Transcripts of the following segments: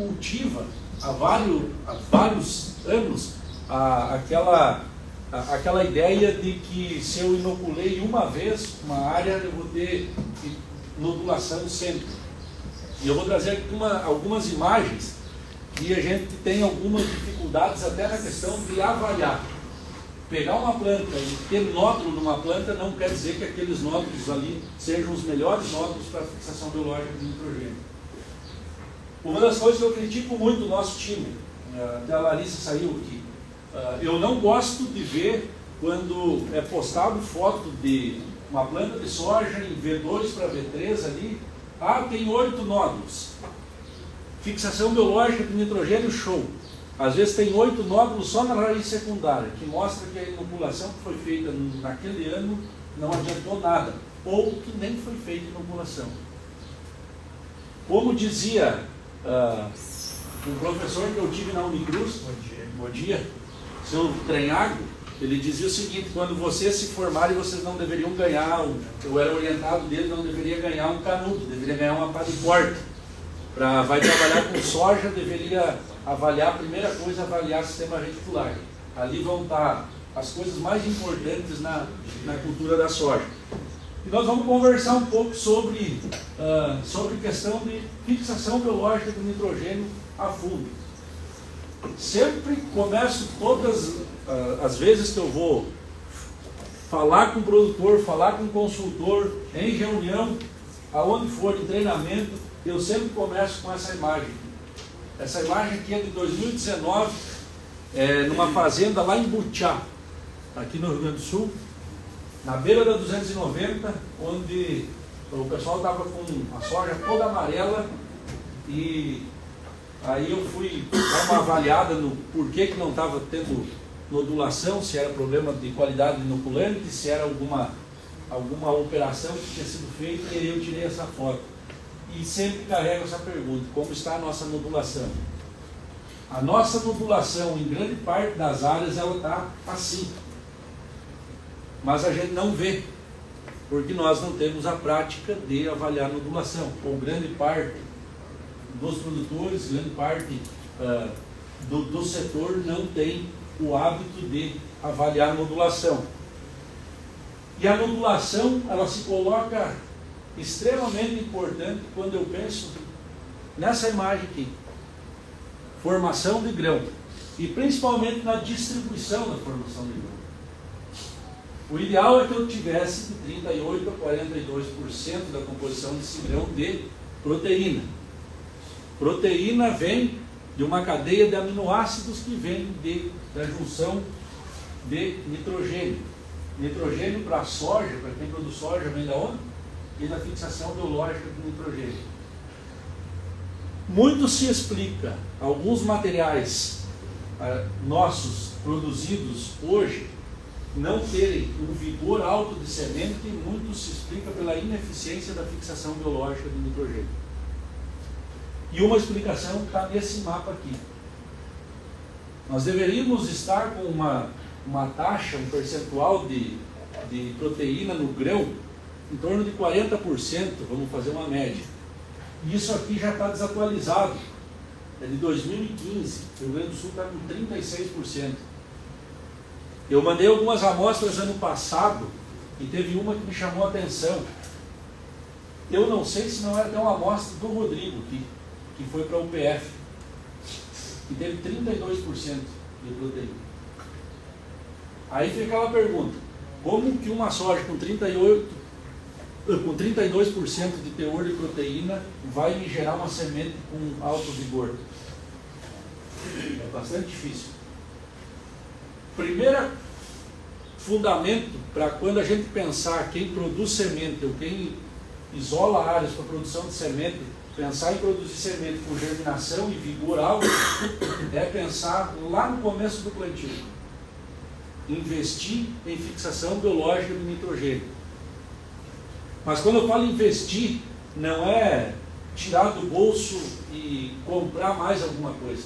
cultiva há vários anos aquela ideia de que se eu inoculei uma vez uma área, eu vou ter nodulação sempre. E eu vou trazer aqui algumas imagens que a gente tem algumas dificuldades até na questão de avaliar. Pegar uma planta e ter nódulo numa planta não quer dizer que aqueles nódulos ali sejam os melhores nódulos para a fixação biológica de nitrogênio. Uma das coisas que eu critico muito o nosso time, até a Larissa saiu aqui, eu não gosto de ver quando é postado foto de uma planta de soja em V2 para V3 ali, tem 8 nódulos. Fixação biológica de nitrogênio, show. Às vezes tem 8 nódulos só na raiz secundária, que mostra que a inoculação que foi feita naquele ano não adiantou nada, ou que nem foi feita inoculação. Como dizia um professor que eu tive na Unicruz, bom dia, seu Trenhago, ele dizia o seguinte: quando vocês se formarem, vocês não deveriam ganhar, eu era orientado dele, não deveria ganhar um canudo, deveria ganhar uma pá de corte. Vai trabalhar com soja, deveria avaliar, a primeira coisa, avaliar o sistema reticular. Ali vão estar as coisas mais importantes na cultura da soja. E nós vamos conversar um pouco sobre questão de fixação biológica do nitrogênio a fundo. Sempre começo todas as vezes que eu vou falar com o produtor, falar com o consultor, em reunião, aonde for, em treinamento, eu sempre começo com essa imagem. Essa imagem aqui é de 2019, numa fazenda lá em Butiá, aqui no Rio Grande do Sul, na beira da 290, onde o pessoal estava com a soja toda amarela, e aí eu fui dar uma avaliada no porquê que não estava tendo nodulação, se era problema de qualidade de inoculante, se era alguma operação que tinha sido feita, e aí eu tirei essa foto. E sempre carrego essa pergunta: como está a nossa nodulação? A nossa nodulação, em grande parte das áreas, ela está assim. Mas a gente não vê, porque nós não temos a prática de avaliar a nodulação. Ou grande parte dos produtores, grande parte do setor não tem o hábito de avaliar a nodulação. E a nodulação, ela se coloca extremamente importante quando eu penso nessa imagem aqui. Formação de grão. E principalmente na distribuição da formação de grão. O ideal é que eu tivesse de 38% a 42% da composição desse grão de proteína. Proteína vem de uma cadeia de aminoácidos que vem da junção de nitrogênio. Nitrogênio para a soja, para quem produz soja, vem da onde? E da fixação biológica do nitrogênio. Muito se explica, alguns materiais nossos produzidos hoje não terem um vigor alto de semente, muito se explica pela ineficiência da fixação biológica do nitrogênio. E uma explicação está nesse mapa aqui. Nós deveríamos estar com uma taxa, um percentual de proteína no grão em torno de 40%, vamos fazer uma média. E isso aqui já está desatualizado. É de 2015, o Rio Grande do Sul está com 36%. Eu mandei algumas amostras ano passado e teve uma que me chamou a atenção. Eu não sei se não era até uma amostra do Rodrigo aqui, que foi para a UPF, e teve 32% de proteína. Aí fica aquela pergunta: como que uma soja com 32% de teor de proteína vai me gerar uma semente com alto vigor? É bastante difícil. Primeiro fundamento para quando a gente pensar quem produz semente ou quem isola áreas para produção de semente, pensar em produzir semente com germinação e vigor alto, é pensar lá no começo do plantio. Investir em fixação biológica do nitrogênio. Mas quando eu falo investir, não é tirar do bolso e comprar mais alguma coisa.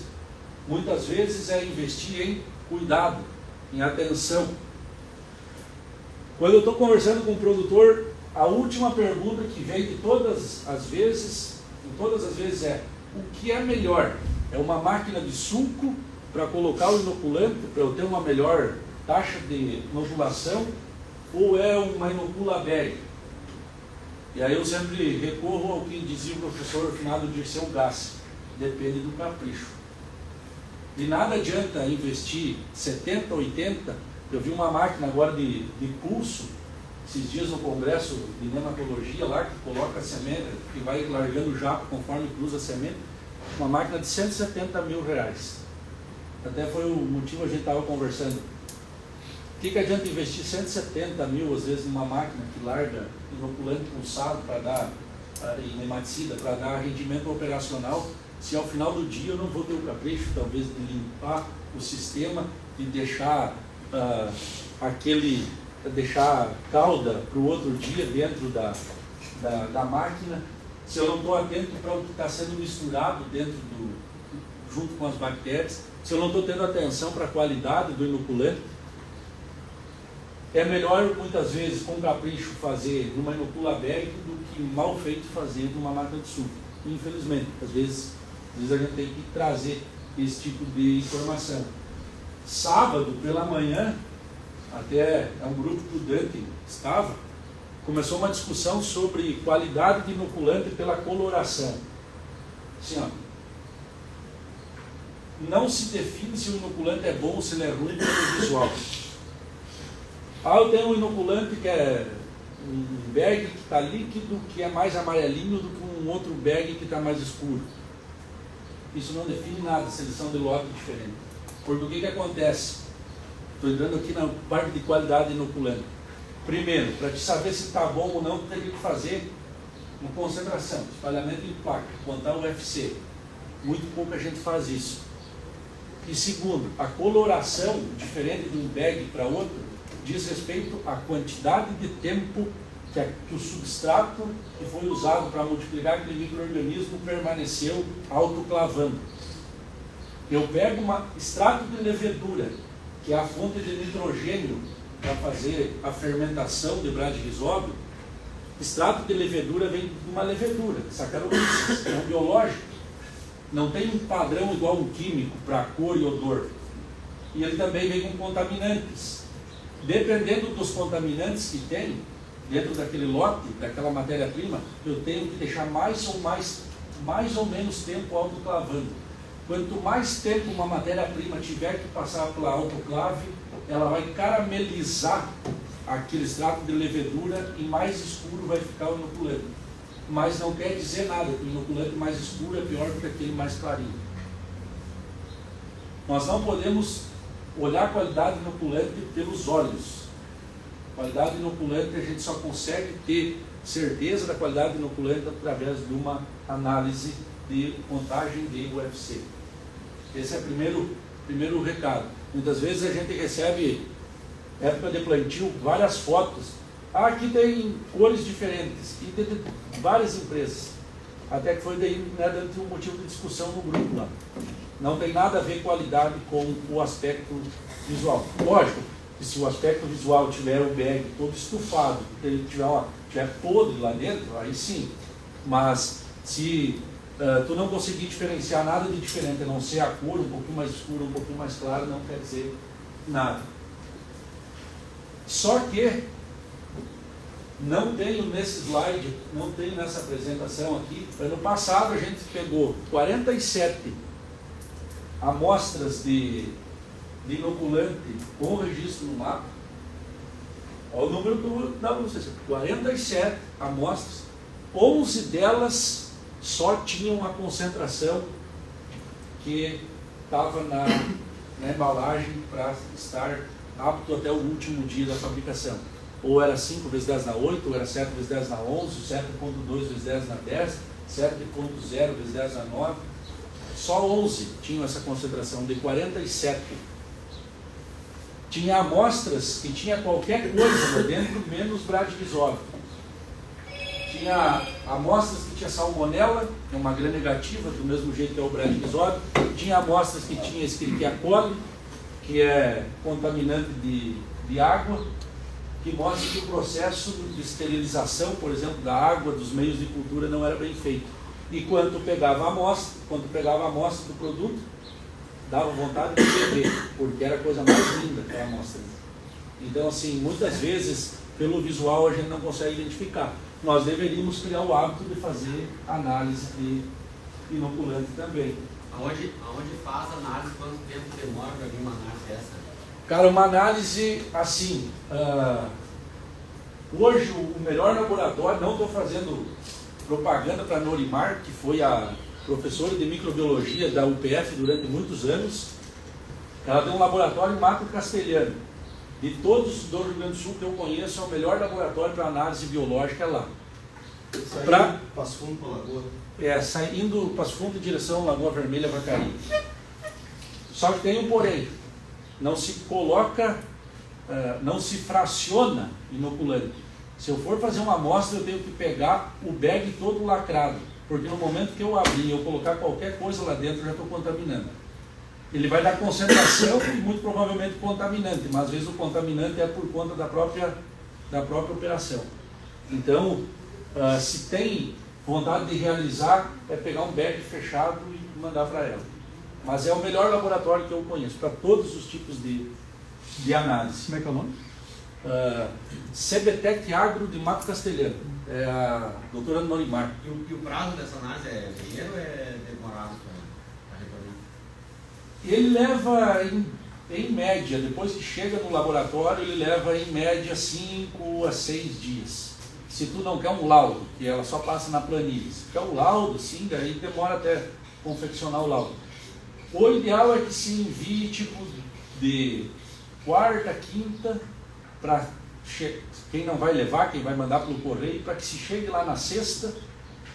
Muitas vezes é investir em cuidado, em atenção. Quando eu estou conversando com o produtor, a última pergunta que vem de todas as vezes é: o que é melhor? É uma máquina de sulco para colocar o inoculante, para eu ter uma melhor taxa de inoculação, ou é uma inocula bag? E aí eu sempre recorro ao que dizia o professor finado Dirceu Gassi: depende do capricho. De nada adianta investir 70, 80. Eu vi uma máquina agora de pulso, esses dias no congresso de nematologia lá, que coloca a semente, que vai largando o jato conforme cruza a semente, uma máquina de 170 mil reais. Até foi o motivo a gente estava conversando. O que adianta investir 170 mil, às vezes, numa máquina que larga inoculante pulsado para dar, e nematicida, para dar rendimento operacional, se ao final do dia eu não vou ter o capricho, talvez, de limpar o sistema, de deixar deixar a cauda para o outro dia dentro da máquina, se eu não estou atento para o que está sendo misturado junto com as bactérias, se eu não estou tendo atenção para a qualidade do inoculante. É melhor, muitas vezes, com capricho, fazer numa inocula bag do que mal feito fazer numa máquina de suco. Infelizmente, às vezes a gente tem que trazer esse tipo de informação. Sábado, pela manhã, até um grupo que o Dante estava, começou uma discussão sobre qualidade de inoculante pela coloração. Assim, ó, não se define se o inoculante é bom ou se ele é ruim pelo visual. Eu tenho um inoculante que é um bag que está líquido, que é mais amarelinho do que um outro bag que está mais escuro. Isso não define nada, seleção de lote diferente. Porque o que acontece? Estou entrando aqui na parte de qualidade de inoculante. Primeiro, para te saber se está bom ou não, tu teria que fazer uma concentração, espalhamento em placa, contar o UFC. Muito pouca gente faz isso. E segundo, a coloração, diferente de um bag para outro, diz respeito à quantidade de tempo que o substrato que foi usado para multiplicar aquele micro-organismo permaneceu autoclavando. Eu pego um extrato de levedura, que é a fonte de nitrogênio para fazer a fermentação de Bradyrhizobio. Extrato de levedura vem de uma levedura, Saccharomyces, é um biológico. Não tem um padrão igual um químico para cor e odor. E ele também vem com contaminantes. Dependendo dos contaminantes que tem dentro daquele lote, daquela matéria-prima, eu tenho que deixar mais ou menos tempo autoclavando. Quanto mais tempo uma matéria-prima tiver que passar pela autoclave, ela vai caramelizar aquele extrato de levedura e mais escuro vai ficar o inoculante. Mas não quer dizer nada, que o inoculante mais escuro é pior do que aquele mais clarinho. Nós não podemos olhar a qualidade inoculante pelos olhos. Qualidade inoculante, a gente só consegue ter certeza da qualidade inoculante através de uma análise de contagem de UFC. Esse é o primeiro recado. Muitas vezes a gente recebe, época de plantio, várias fotos. Aqui tem cores diferentes, e de várias empresas. Até que foi daí, né, um motivo de discussão no grupo lá. Não tem nada a ver qualidade com o aspecto visual. Lógico que se o aspecto visual tiver o bag todo estufado, tiver podre lá dentro, aí sim. Mas se tu não conseguir diferenciar nada de diferente, a não ser a cor um pouquinho mais escura, um pouquinho mais clara, não quer dizer nada. Só que não tenho nesse slide, não tenho nessa apresentação aqui. Ano passado a gente pegou 47 amostras de inoculante com registro no mapa. Olha o número que eu vou dar para vocês: 47 amostras, 11 delas só tinham a concentração que estava na embalagem para estar apto até o último dia da fabricação. Ou era 5 vezes 10 na 8, ou era 7 vezes 10 na 11, 7.2 vezes 10 na 10, 7.0 vezes 10 na 9. Só 11 tinham essa concentração, de 47. Tinha amostras que tinha qualquer coisa lá dentro, menos Bradyrhizobio. Tinha amostras que tinha salmonella, que é uma gram negativa, do mesmo jeito que é o Bradyrhizobio. Tinha amostras que tinha Escherichia coli, que é contaminante de água, que mostra que o processo de esterilização, por exemplo, da água, dos meios de cultura não era bem feito. E quando pegava a amostra do produto, dava vontade de beber, porque era a coisa mais linda aquela amostra. Então, assim, muitas vezes, pelo visual, a gente não consegue identificar. Nós deveríamos criar o hábito de fazer análise de inoculante também. Aonde faz análise, quanto tempo demora para vir uma análise dessa? Cara, uma análise assim, hoje o melhor laboratório, não estou fazendo propaganda para a Norimar, que foi a professora de microbiologia da UPF durante muitos anos. Ela tem um laboratório em Mato Castelhano. De todos do Rio Grande do Sul que eu conheço, é o melhor laboratório para análise biológica lá. Para Passo Fundo para Lagoa? Saindo Passo Fundo em direção Lagoa Vermelha, Vacaria. Só que tem um porém. Não se coloca, não se fraciona inoculante. Se eu for fazer uma amostra, eu tenho que pegar o bag todo lacrado. Porque no momento que eu abrir e eu colocar qualquer coisa lá dentro, eu já estou contaminando. Ele vai dar concentração e muito provavelmente contaminante, mas às vezes o contaminante é por conta da própria operação. Então, se tem vontade de realizar, é pegar um bag fechado e mandar para ela. Mas é o melhor laboratório que eu conheço, para todos os tipos de análise. Como é que é o nome? CBTEC Agro de Mato Castelhano. É a doutora Norimar. E o prazo dessa análise é ligeiro ou é demorado para retornar? Ele leva, em média, depois que chega no laboratório, ele leva em média 5 a 6 dias. Se tu não quer um laudo, que ela só passa na planilha. Se quer um laudo, sim, daí demora até confeccionar o laudo. O ideal é que se envie tipo de quarta, quinta, para quem não vai levar, quem vai mandar pelo correio, para que se chegue lá na sexta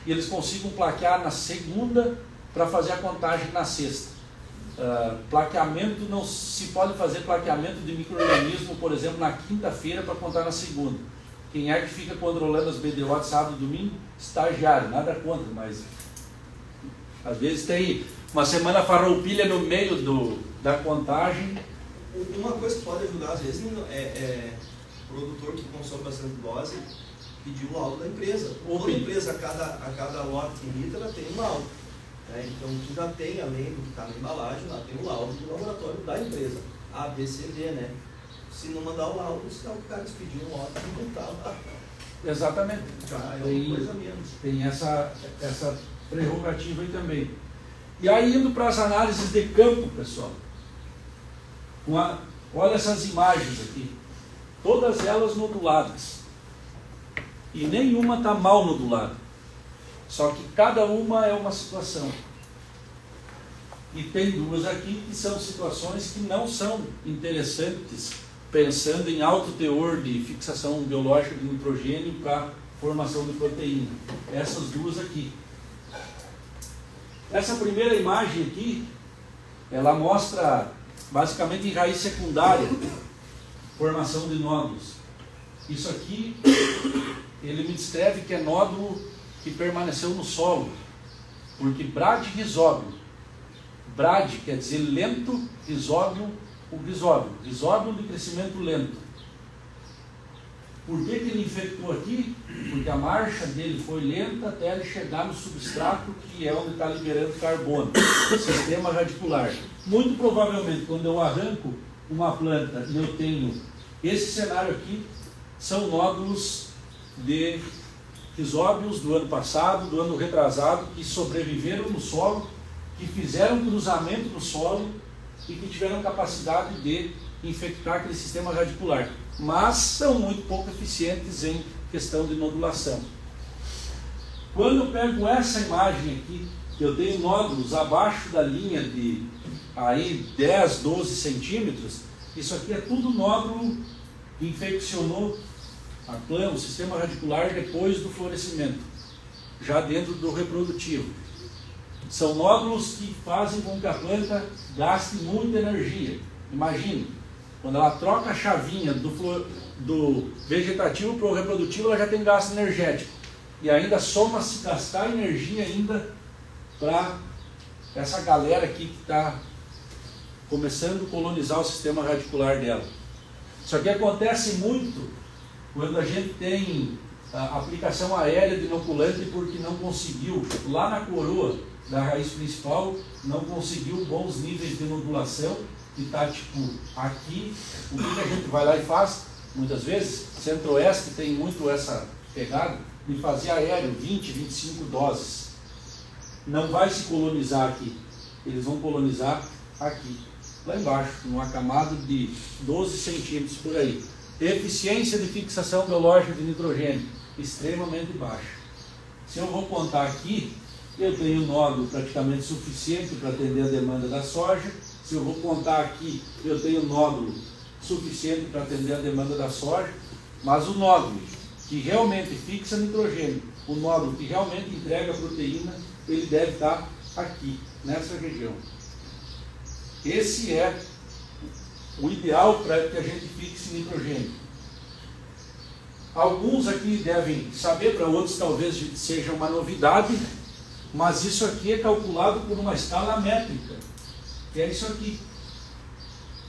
e eles consigam plaquear na segunda para fazer a contagem na sexta. Plaqueamento, não se pode fazer plaqueamento de micro-organismo, por exemplo, na quinta-feira para contar na segunda. Quem é que fica controlando as BDO de sábado e domingo? Estagiário, nada contra, mas às vezes tem uma semana farroupilha no meio da contagem. Uma coisa que pode ajudar, às vezes, é produtor que consome bastante dose pedir o laudo da empresa. Toda empresa, a cada lote que emite, ela tem um laudo. Então, tu já tem, além do que está na embalagem, lá tem o laudo do laboratório da empresa. A, B, C, D, né? Se não mandar o laudo, senão o cara pediu um lote e não está lá. Exatamente. Já é uma coisa menos. Tem essa prerrogativa aí também. E aí, indo para as análises de campo, pessoal. Olha essas imagens aqui. Todas elas noduladas. E nenhuma está mal nodulada. Só que cada uma é uma situação. E tem duas aqui que são situações que não são interessantes, pensando em alto teor de fixação biológica de nitrogênio para formação de proteína. Essas duas aqui. Essa primeira imagem aqui, ela mostra basicamente em raiz secundária, formação de nódulos. Isso aqui, ele me descreve que é nódulo que permaneceu no solo, porque bradrhizóbio. Brad quer dizer lento, rhizóbio, o rhizóbio. Rhizóbio de crescimento lento. Por que ele infectou aqui? Porque a marcha dele foi lenta até ele chegar no substrato, que é onde está liberando carbono, sistema radicular. Muito provavelmente, quando eu arranco uma planta e eu tenho esse cenário aqui, são nódulos de rhizóbios do ano passado, do ano retrasado, que sobreviveram no solo, que fizeram cruzamento no solo e que tiveram capacidade de infectar aquele sistema radicular. Mas são muito pouco eficientes em questão de nodulação. Quando eu pego essa imagem aqui, que eu tenho nódulos abaixo da linha de aí 10, 12 centímetros, isso aqui é tudo nódulo que infeccionou a planta, o sistema radicular depois do florescimento, já dentro do reprodutivo. São nódulos que fazem com que a planta gaste muita energia. Imagine, quando ela troca a chavinha do vegetativo para o reprodutivo, ela já tem gasto energético. E ainda soma-se gastar energia ainda para essa galera aqui que está começando a colonizar o sistema radicular dela. Isso aqui acontece muito quando a gente tem a aplicação aérea de inoculante porque não conseguiu, lá na coroa da raiz principal, não conseguiu bons níveis de nodulação, que está tipo aqui. O que a gente vai lá e faz? Muitas vezes, Centro-Oeste tem muito essa pegada de fazer aéreo, 20, 25 doses. Não vai se colonizar aqui, eles vão colonizar aqui, lá embaixo, numa camada de 12 centímetros por aí. Eficiência de fixação biológica de nitrogênio, extremamente baixa. Se eu vou contar aqui, eu tenho nódulo praticamente suficiente para atender a demanda da soja. Se eu vou contar aqui, eu tenho nódulo suficiente para atender a demanda da soja. Mas o nódulo que realmente fixa nitrogênio, o nódulo que realmente entrega proteína, ele deve estar aqui, nessa região. Esse é o ideal para que a gente fixe nitrogênio. Alguns aqui devem saber, para outros talvez seja uma novidade, mas isso aqui é calculado por uma escala métrica, que é isso aqui.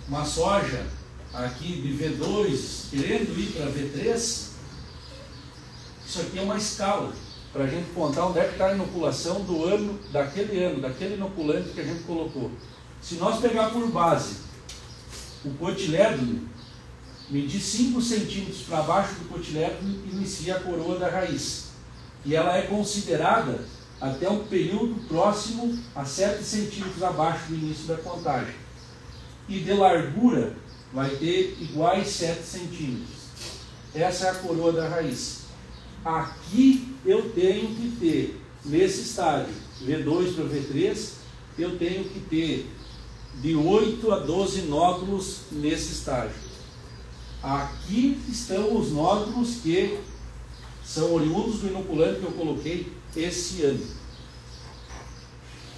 Uma soja aqui de V2 querendo ir para V3, isso aqui é uma escala, para a gente contar onde é que está a inoculação do ano, daquele inoculante que a gente colocou. Se nós pegar por base o cotilédone, medir 5 centímetros para baixo do cotilédone, inicia a coroa da raiz. E ela é considerada até um período próximo a 7 centímetros abaixo do início da contagem. E de largura vai ter iguais 7 centímetros. Essa é a coroa da raiz. Aqui eu tenho que ter, nesse estágio, V2 para V3, eu tenho que ter de 8 a 12 nódulos nesse estágio. Aqui estão os nódulos que são oriundos do inoculante que eu coloquei esse ano.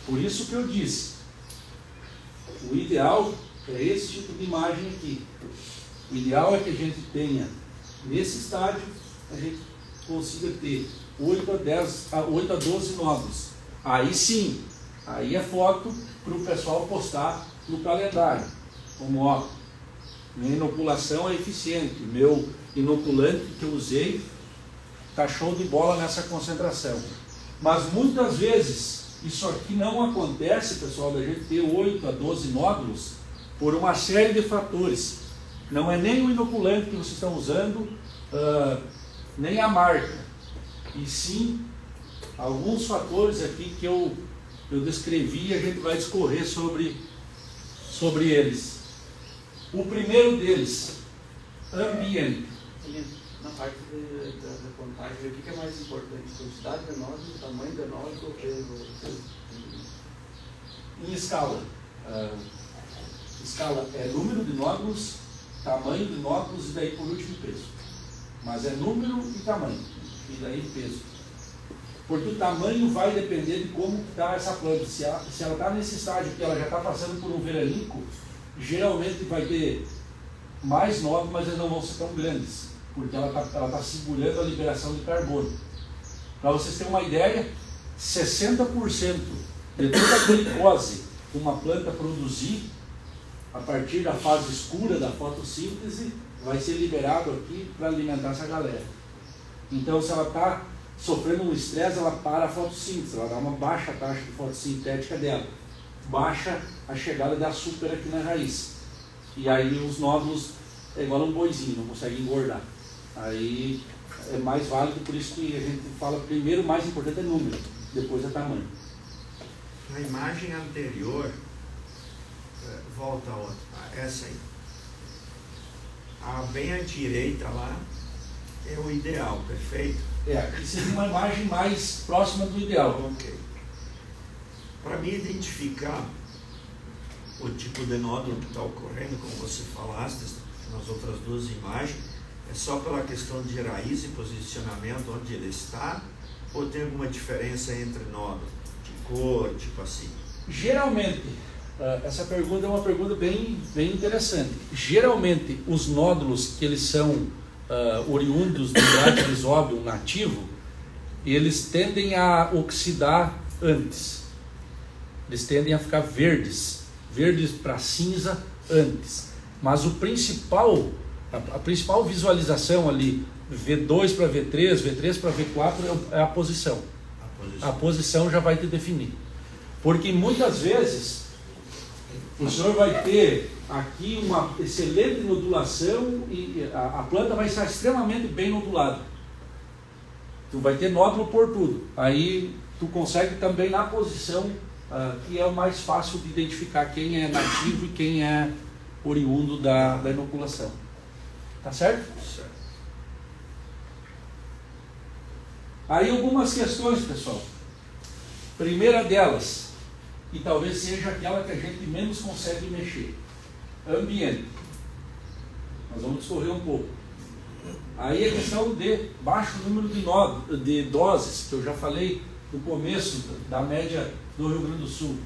Por isso que eu disse, o ideal é esse tipo de imagem aqui. O ideal é que a gente tenha, nesse estágio, a gente consiga ter 8 a 12 nódulos. Aí sim, aí é foto para o pessoal postar no calendário. Como, ó, minha inoculação é eficiente, meu inoculante que eu usei está show de bola nessa concentração. Mas muitas vezes isso aqui não acontece, pessoal, da gente ter 8 a 12 nódulos por uma série de fatores. Não é nem o inoculante que vocês estão usando, nem a marca, e sim alguns fatores aqui que eu descrevi e a gente vai discorrer sobre eles. O primeiro deles, ambiente. Na parte da contagem, o que é mais importante? Quantidade de nódulo, tamanho de nódulo ou peso? Em escala. Escala é número de nódulos, tamanho de nódulos e daí por último peso. Mas é número e tamanho, e daí peso. Porque o tamanho vai depender de como está essa planta. Se ela está nesse estágio que ela já está passando por um veranico, geralmente vai ter mais nódulos, mas eles não vão ser tão grandes, porque ela está segurando a liberação de carbono. Para vocês terem uma ideia, 60% de toda a glicose que uma planta produzir, a partir da fase escura da fotossíntese, vai ser liberado aqui para alimentar essa galera. Então, se ela está sofrendo um estresse, ela para a fotossíntese, ela dá uma baixa taxa de fotossintética dela, baixa a chegada de açúcar aqui na raiz. E aí os nódulos é igual a um boizinho, não consegue engordar. Aí é mais válido, por isso que a gente fala primeiro, o mais importante é número, depois é tamanho. Na imagem anterior, volta a outra, essa aí. A bem à direita lá é o ideal, perfeito? Aqui seria uma imagem mais próxima do ideal. Ok. Para mim identificar o tipo de nódulo que está ocorrendo, como você falaste nas outras duas imagens, é só pela questão de raiz e posicionamento onde ele está, ou tem alguma diferença entre nódulo, de cor, tipo assim? Geralmente, essa pergunta é uma pergunta bem interessante. Geralmente, os nódulos que eles são oriundos do Brachyphyllum nativo, eles tendem a oxidar antes. Eles tendem a ficar verdes para cinza antes. Mas a principal visualização ali V2 para V3, V3 para V4 é a posição. A posição já vai te definir. Porque muitas vezes o senhor vai ter aqui uma excelente nodulação e a planta vai estar extremamente bem nodulada. Tu vai ter nódulo por tudo. Aí tu consegue também na posição que é o mais fácil de identificar quem é nativo e quem é oriundo da inoculação. Tá certo? Certo. Aí algumas questões, pessoal. Primeira delas, e talvez seja aquela que a gente menos consegue mexer, ambiente. Nós vamos discorrer um pouco. Aí a questão de baixo número de doses, que eu já falei no começo da média do Rio Grande do Sul.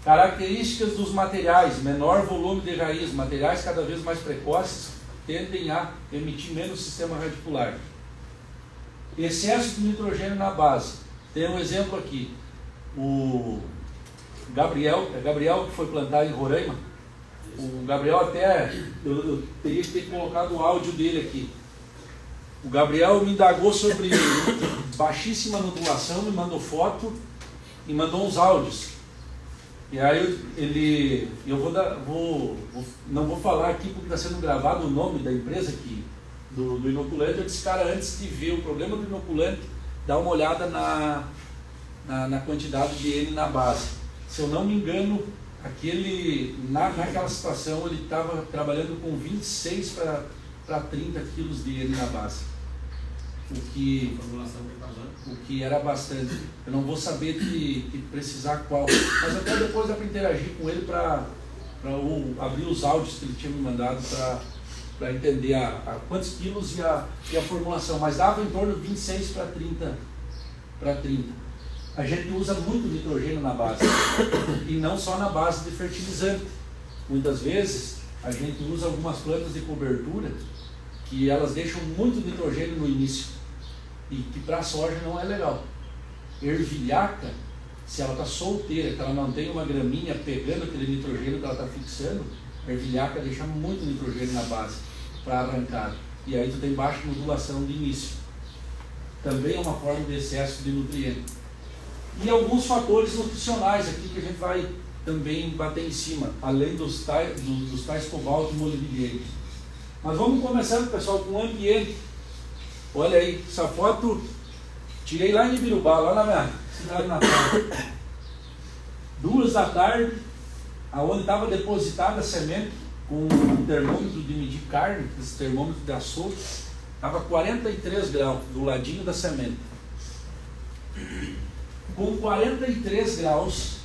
Características dos materiais, menor volume de raiz, materiais cada vez mais precoces tendem a emitir menos sistema radicular. Excesso de nitrogênio na base. Tem um exemplo aqui. O Gabriel que foi plantado em Roraima. O Gabriel até, eu teria que ter colocado o áudio dele aqui. O Gabriel me indagou sobre baixíssima nodulação, me mandou foto e mandou uns áudios. E aí não vou falar aqui porque está sendo gravado o nome da empresa aqui, do inoculante. Eu disse, cara, antes de ver o problema do inoculante, dá uma olhada na quantidade de N na base. Se eu não me engano, naquela situação ele estava trabalhando com 26 para 30 quilos de N na base. O que era bastante. Eu não vou saber te precisar qual, mas até depois dá para interagir com ele para abrir os áudios que ele tinha me mandado para entender quantos quilos e a formulação, mas dava em torno de 26 para 30. A gente usa muito nitrogênio na base, e não só na base de fertilizante. Muitas vezes a gente usa algumas plantas de cobertura que elas deixam muito nitrogênio no início, e que para a soja não é legal. Ervilhaca, se ela está solteira, que ela não tem uma graminha pegando aquele nitrogênio que ela está fixando, a ervilhaca deixa muito nitrogênio na base para arrancar, e aí tu tem baixa nodulação de início. Também é uma forma de excesso de nutriente. E alguns fatores nutricionais aqui que a gente vai também bater em cima, além dos tais cobalto e molibdênio. Mas vamos começando, pessoal, com o ambiente. Olha aí, essa foto tirei lá em Ibirubá, lá na minha cidade natal. 2 da tarde, aonde estava depositada a semente, com um termômetro de medir carne, esse termômetro de açougue, estava 43 graus do ladinho da semente. Com 43 graus,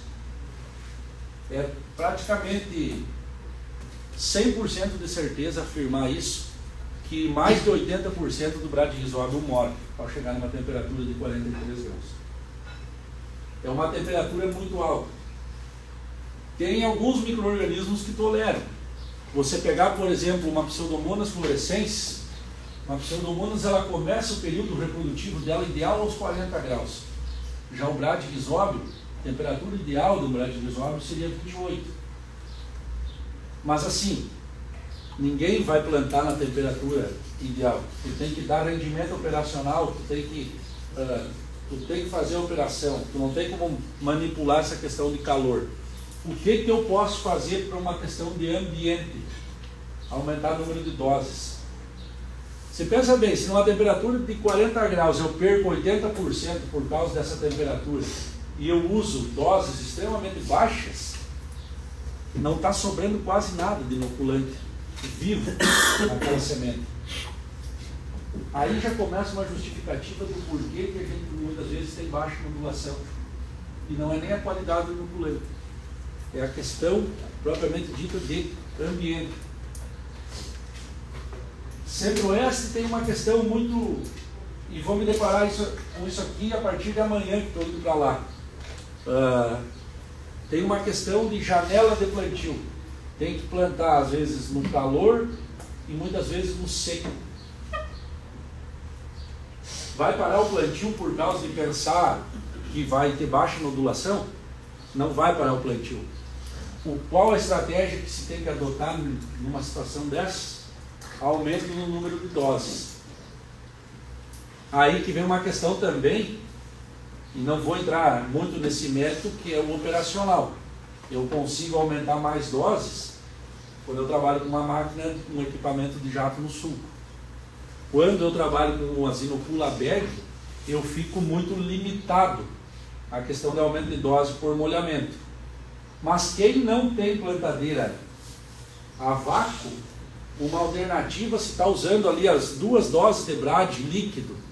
é praticamente 100% de certeza afirmar isso, que mais de 80% do bradyrhizóbio morre ao chegar numa temperatura de 43 graus. É uma temperatura muito alta. Tem alguns micro-organismos que toleram. Você pegar, por exemplo, uma Pseudomonas fluorescens, uma Pseudomonas, ela começa o período reprodutivo dela ideal aos 40 graus. Já o bradyrhizóbio, a temperatura ideal do bradyrhizóbio seria 28. Mas assim, ninguém vai plantar na temperatura ideal. Tu tem que dar rendimento operacional, tu tem que fazer a operação, tu não tem como manipular essa questão de calor. O que eu posso fazer para uma questão de ambiente? Aumentar o número de doses. Você pensa bem, se numa temperatura de 40 graus eu perco 80% por causa dessa temperatura e eu uso doses extremamente baixas, não está sobrando quase nada de inoculante vivo naquela semente. Aí já começa uma justificativa do porquê que a gente muitas vezes tem baixa nodulação. E não é nem a qualidade do inoculante, é a questão propriamente dita de ambiente. Centro-Oeste tem uma questão muito, e vou me deparar com isso aqui a partir de amanhã que estou indo para lá. Tem uma questão de janela de plantio. Tem que plantar às vezes no calor e muitas vezes no seco. Vai parar o plantio por causa de pensar que vai ter baixa nodulação? Não vai parar o plantio. Qual a estratégia que se tem que adotar numa situação dessas? Aumento no número de doses. Aí que vem uma questão também, e não vou entrar muito nesse mérito, que é o operacional. Eu consigo aumentar mais doses quando eu trabalho com uma máquina, um equipamento de jato no sulco. Quando eu trabalho com uma Sinopula bag, eu fico muito limitado à questão de aumento de dose por molhamento. Mas quem não tem plantadeira a vácuo, uma alternativa, se está usando ali as 2 doses de brade líquido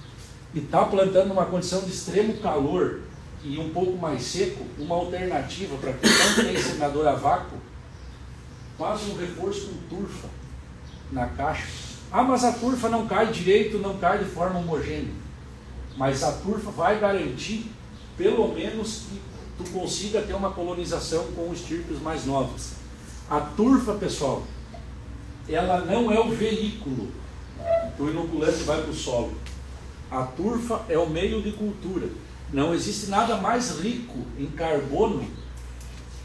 e está plantando numa condição de extremo calor e um pouco mais seco, uma alternativa para quem não tem semeador a vácuo, faz um reforço com turfa na caixa. Ah, mas a turfa não cai direito, não cai de forma homogênea. Mas a turfa vai garantir, pelo menos, que tu consiga ter uma colonização com estirpes mais novas. A turfa, pessoal, ela não é o veículo que o inoculante vai para o solo. A turfa é o meio de cultura. Não existe nada mais rico em carbono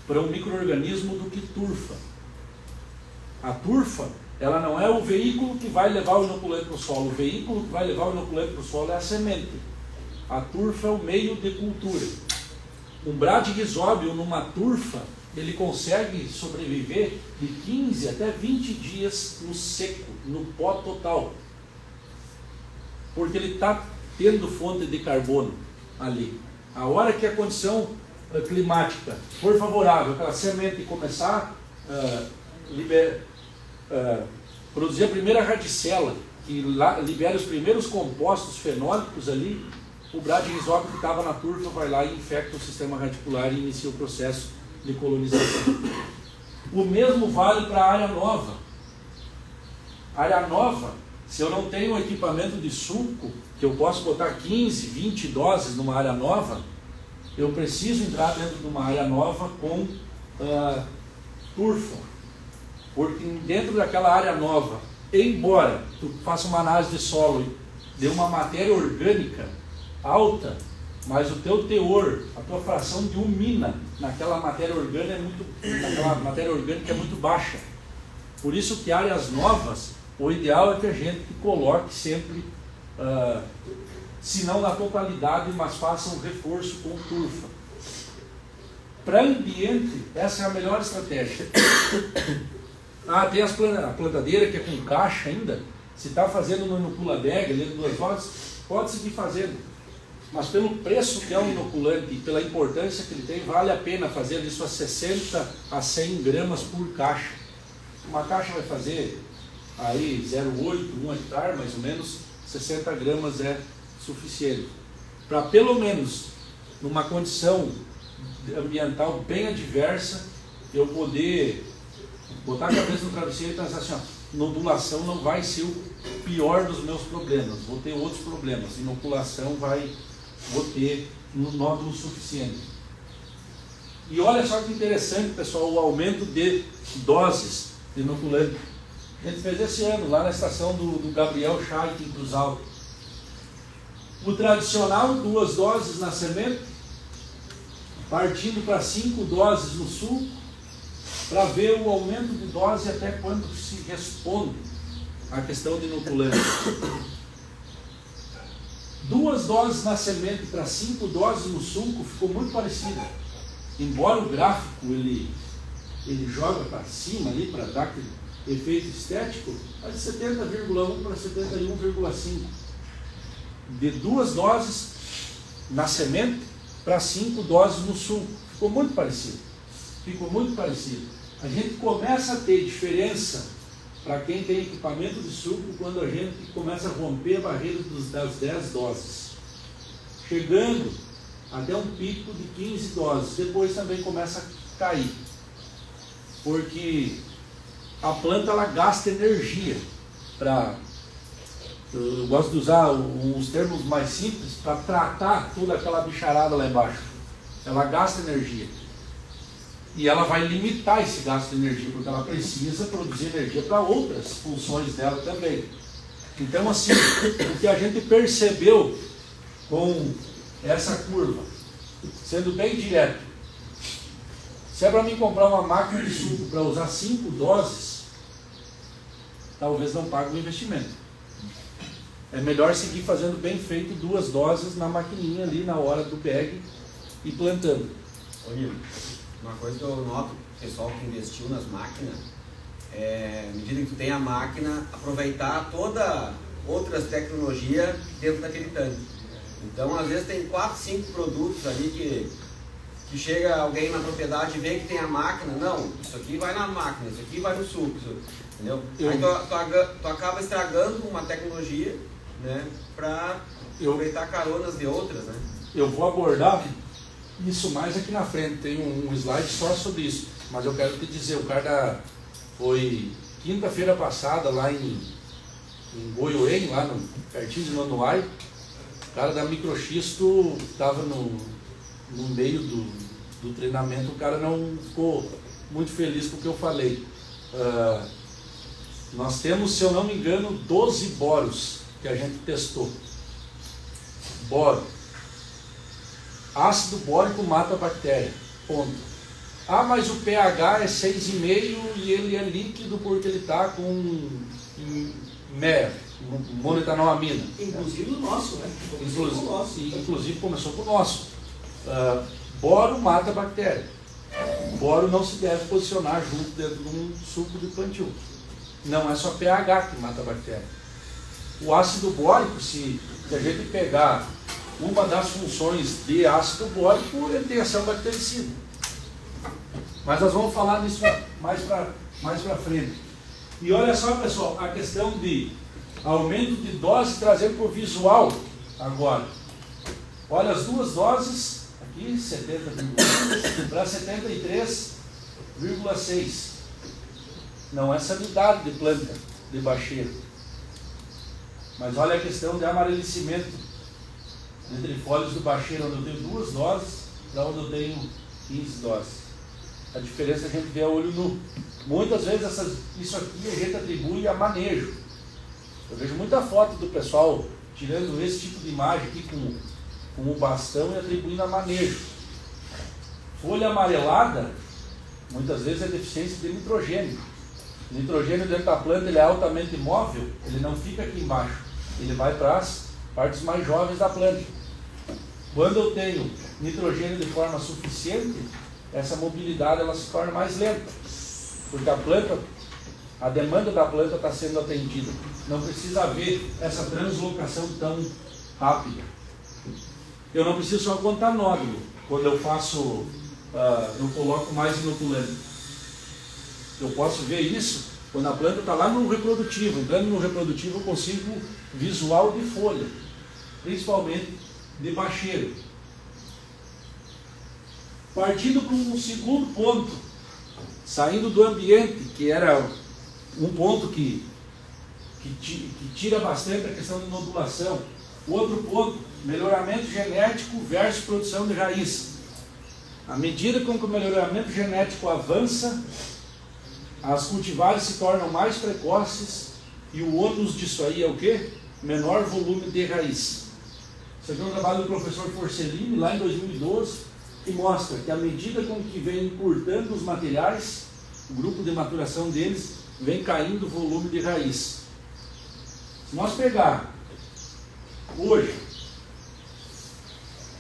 para um micro-organismo do que turfa. A turfa, ela não é o veículo que vai levar o inoculante para o solo. O veículo que vai levar o inoculante para o solo é a semente. A turfa é o meio de cultura. Um bradyrhizóbio numa turfa, ele consegue sobreviver de 15 até 20 dias no seco, no pó total. Porque ele está tendo fonte de carbono ali. A hora que a condição climática for favorável, aquela semente começar a produzir a primeira radicela, que libera os primeiros compostos fenólicos ali, o bradyrhizóbio que estava na turfa vai lá e infecta o sistema radicular e inicia o processo de colonização. O mesmo vale para a área nova. Área nova, se eu não tenho um equipamento de sulco, que eu posso botar 15, 20 doses numa área nova, eu preciso entrar dentro de uma área nova com turfa. Porque dentro daquela área nova, embora tu faça uma análise de solo e dê uma matéria orgânica alta, mas o teu teor, a tua fração de umina naquela matéria orgânica é muito baixa. Por isso que áreas novas, o ideal é que a gente coloque sempre, se não na totalidade, mas faça um reforço com turfa. Para ambiente, essa é a melhor estratégia. Tem a plantadeira que é com caixa ainda. Se está fazendo no inocula bag, ali 2 horas, pode seguir fazendo. Mas pelo preço que é um inoculante e pela importância que ele tem, vale a pena fazer isso a 60 a 100 gramas por caixa. Uma caixa vai fazer aí 0,8, 1 hectare, mais ou menos, 60 gramas é suficiente. Para pelo menos, numa condição ambiental bem adversa, eu poder botar a cabeça no travesseiro e pensar assim, inoculação não vai ser o pior dos meus problemas, vou ter outros problemas. Inoculação vou ter um nódulo suficiente. E olha só que interessante, pessoal, o aumento de doses de inoculante. A gente fez esse ano, lá na estação do Gabriel Scheidt, em Cruz Alta. O tradicional, 2 doses na semente, partindo para 5 doses no sulco, para ver o aumento de dose até quando se responde à questão de inoculante. 2 doses na semente para 5 doses no sulco ficou muito parecido. Embora o gráfico ele joga para cima ali para dar aquele efeito estético, é de 70,1 para 71,5. De 2 doses na semente para 5 doses no sulco. Ficou muito parecido. A gente começa a ter diferença para quem tem equipamento de sulco quando a gente começa a romper a barreira das 10 doses. Chegando até um pico de 15 doses. Depois também começa a cair. Porque a planta ela gasta energia eu gosto de usar uns termos mais simples para tratar toda aquela bicharada lá embaixo. Ela gasta energia. E ela vai limitar esse gasto de energia, porque ela precisa produzir energia para outras funções dela também. Então, assim, o que a gente percebeu com essa curva, sendo bem direto, se é para mim comprar uma máquina de suco para usar 5 doses, talvez não pague o investimento. é melhor seguir fazendo bem feito 2 doses na maquininha ali na hora do bag e plantando. Ô, Nilo, uma coisa que eu noto, o pessoal que investiu nas máquinas, à medida que tu tem a máquina, aproveitar toda outras tecnologias dentro daquele tanque. Então, às vezes tem 4, 5 produtos ali que chega alguém na propriedade e vê que tem a máquina, não, isso aqui vai na máquina, isso aqui vai no suco, entendeu? Aí tu acaba estragando uma tecnologia, né, para aproveitar caronas de outras, né? Eu vou abordar isso mais aqui na frente, tem um slide só sobre isso, mas eu quero te dizer, o cara foi quinta-feira passada lá em Goiôem, lá pertinho de Nonuai, o cara da Microxisto estava no meio do treinamento, o cara não ficou muito feliz com o que eu falei. Nós temos, se eu não me engano, 12 boros que a gente testou. Boro. Ácido bórico mata a bactéria. Ponto. Ah, mas o pH é 6,5 e ele é líquido porque ele está com MER, monoetanolamina. Inclusive o nosso, né? Inclusive começou com o nosso. Boro mata a bactéria. Boro não se deve posicionar junto dentro de um suco de plantio. Não é só pH que mata a bactéria. O ácido bórico, se a gente pegar uma das funções de ácido bórico, ele tem ação bactericida. Mas nós vamos falar disso mais para frente. E olha só, pessoal, a questão de aumento de dose trazendo para o visual agora. Olha as 2 doses, aqui 70 para 73,6. Não é sanidade de planta, de bacheiro. Mas olha a questão de amarelecimento entre folhas do bacheiro, onde eu tenho 2 doses, para onde eu tenho 15 doses. A diferença a gente vê a olho nu. Muitas vezes isso aqui a gente atribui a manejo. Eu vejo muita foto do pessoal tirando esse tipo de imagem aqui com o bastão e atribuindo a manejo. Folha amarelada, muitas vezes é deficiência de nitrogênio. O nitrogênio dentro da planta ele é altamente móvel, ele não fica aqui embaixo, ele vai para as partes mais jovens da planta. Quando eu tenho nitrogênio de forma suficiente, essa mobilidade ela se torna mais lenta, porque a demanda da planta está sendo atendida. Não precisa haver essa translocação tão rápida. Eu não preciso só contar nódulo quando eu faço, eu coloco mais inoculante. Eu posso ver isso quando a planta está lá no reprodutivo. Entrando no reprodutivo eu consigo visual de folha, principalmente de bacheiro. Partindo para um segundo ponto, saindo do ambiente, que era um ponto que tira bastante a questão de nodulação. Outro ponto, melhoramento genético versus produção de raiz. À medida com que o melhoramento genético avança, as cultivares se tornam mais precoces e o ônus disso aí é o quê? Menor volume de raiz. Isso aqui é um trabalho do professor Forcellini, lá em 2012, que mostra que à medida com que vem encurtando os materiais, o grupo de maturação deles vem caindo o volume de raiz. Se nós pegar hoje,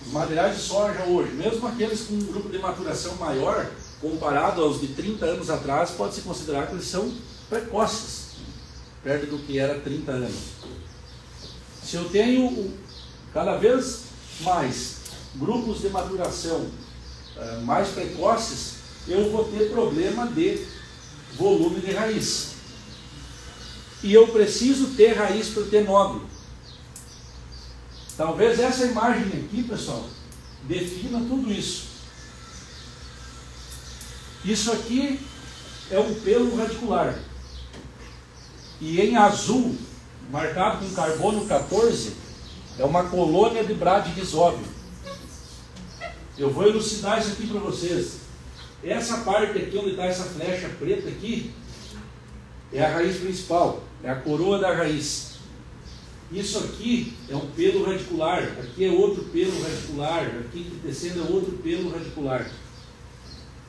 os materiais de soja hoje, mesmo aqueles com um grupo de maturação maior, comparado aos de 30 anos atrás, pode-se considerar que eles são precoces, perto do que era 30 anos. Se eu tenho cada vez mais grupos de maturação mais precoces, eu vou ter problema de volume de raiz. E eu preciso ter raiz para ter nódulo. Talvez essa imagem aqui, pessoal, defina tudo isso. Isso aqui é um pelo radicular. E em azul, marcado com carbono 14, é uma colônia de bradyrhizóbio. Eu vou elucidar isso aqui para vocês. Essa parte aqui, onde está essa flecha preta aqui, é a raiz principal, é a coroa da raiz. Isso aqui é um pelo radicular, aqui é outro pelo radicular, aqui descendo é outro pelo radicular.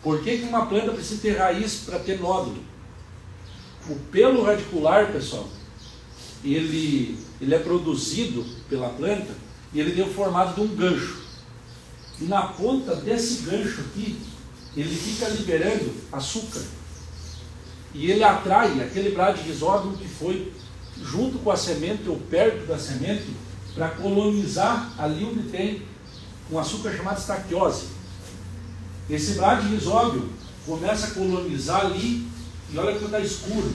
Por que uma planta precisa ter raiz para ter nódulo? O pelo radicular, pessoal, ele ele é produzido pela planta e ele tem o formato de um gancho. E na ponta desse gancho aqui, ele fica liberando açúcar. E ele atrai aquele bradyrhizóbio que foi junto com a semente ou perto da semente para colonizar ali onde tem um açúcar chamado estaquiose. Esse bradyrhizóbio começa a colonizar ali e olha que está escuro,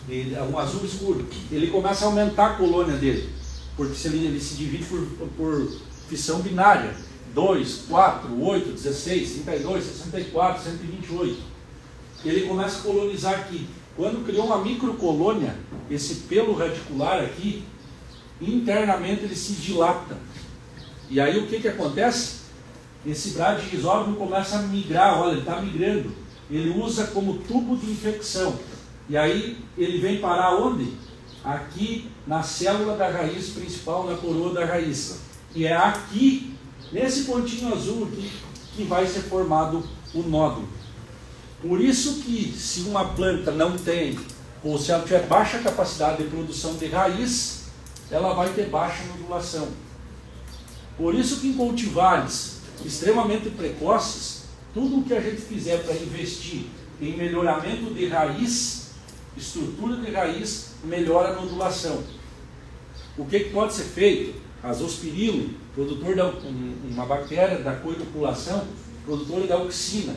é um azul escuro. Ele começa a aumentar a colônia dele, porque ele se divide por fissão binária. 2, 4, 8, 16, 32, 64, 128. Ele começa a colonizar aqui. Quando criou uma microcolônia, esse pelo radicular aqui, internamente ele se dilata. E aí o que acontece? Esse bradyrhizóbio começa a migrar, olha, ele está migrando. Ele usa como tubo de infecção. E aí ele vem parar onde? Aqui na célula da raiz principal, na coroa da raiz. E é aqui, nesse pontinho azul aqui, que vai ser formado o nódulo. Por isso que se uma planta não tem, ou se ela tiver baixa capacidade de produção de raiz, ela vai ter baixa nodulação. Por isso que em cultivares extremamente precoces, tudo o que a gente fizer para investir em melhoramento de raiz, estrutura de raiz, melhora a nodulação. O que pode ser feito? Azospirilo, produtor de uma bactéria da coinoculação, produtora da auxina.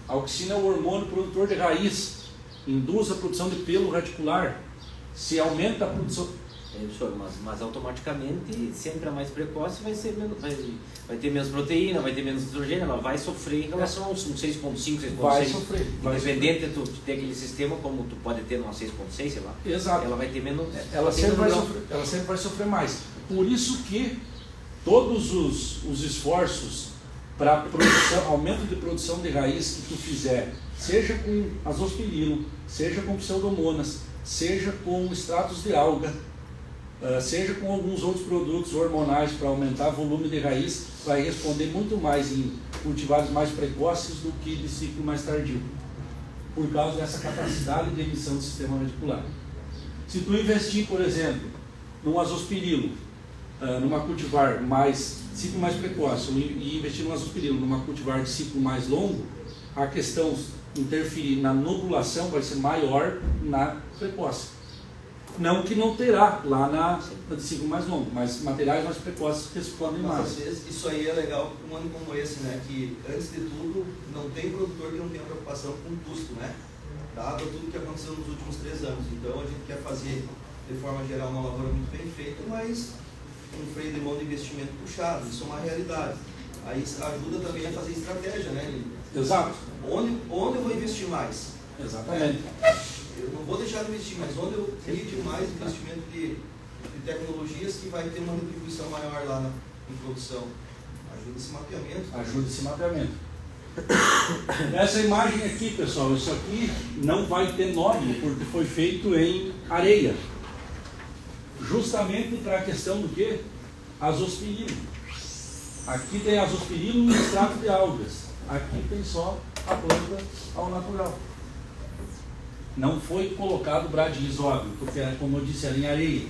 A auxina é o hormônio produtor de raiz, induz a produção de pelo radicular, se aumenta a produção. Professor, mas automaticamente, sempre a mais precoce vai ter menos proteína, vai ter menos nitrogênio, ela vai sofrer em relação aos 6.5, 6.6. Vai sofrer. Independente de tu ter aquele sistema como tu pode ter numa 6.6, sei lá. Exato. Ela vai ter menos. Ela sempre vai sofrer mais. Por isso que todos os esforços para aumento de produção de raiz que tu fizer, seja com azospirilo, seja com pseudomonas, seja com extratos de alga, seja com alguns outros produtos hormonais para aumentar o volume de raiz, vai responder muito mais em cultivares mais precoces do que de ciclo mais tardio, por causa dessa capacidade de emissão do sistema radicular. Se tu investir, por exemplo, num azospirilo, numa cultivar ciclo mais precoce, e investir num azospirilo numa cultivar de ciclo mais longo, a questão interferir na nodulação vai ser maior na precoce. Não que não terá lá na ciclo mais longo, mas materiais mais precoces respondem mais. Às vezes isso aí é legal para um ano como esse, né? Que antes de tudo não tem produtor que não tenha preocupação com o custo, né? Dado tudo que aconteceu nos últimos 3 anos. Então a gente quer fazer de forma geral uma lavoura muito bem feita, mas um freio de mão de investimento puxado, isso é uma realidade. Aí ajuda também a fazer estratégia, né? Exato. Onde eu vou investir mais? Exatamente. Eu não vou deixar de investir, mas onde eu crio mais investimento de tecnologias que vai ter uma retribuição maior lá em produção. Ajuda esse mapeamento. Ajuda esse mapeamento. Essa imagem aqui, pessoal, isso aqui não vai ter nódulo, porque foi feito em areia. Justamente para a questão do que? Azospirilo. Aqui tem azospirilo e extrato de algas. Aqui tem só a planta ao natural. Não foi colocado bradyrhizóbio, porque, como eu disse, era em areia.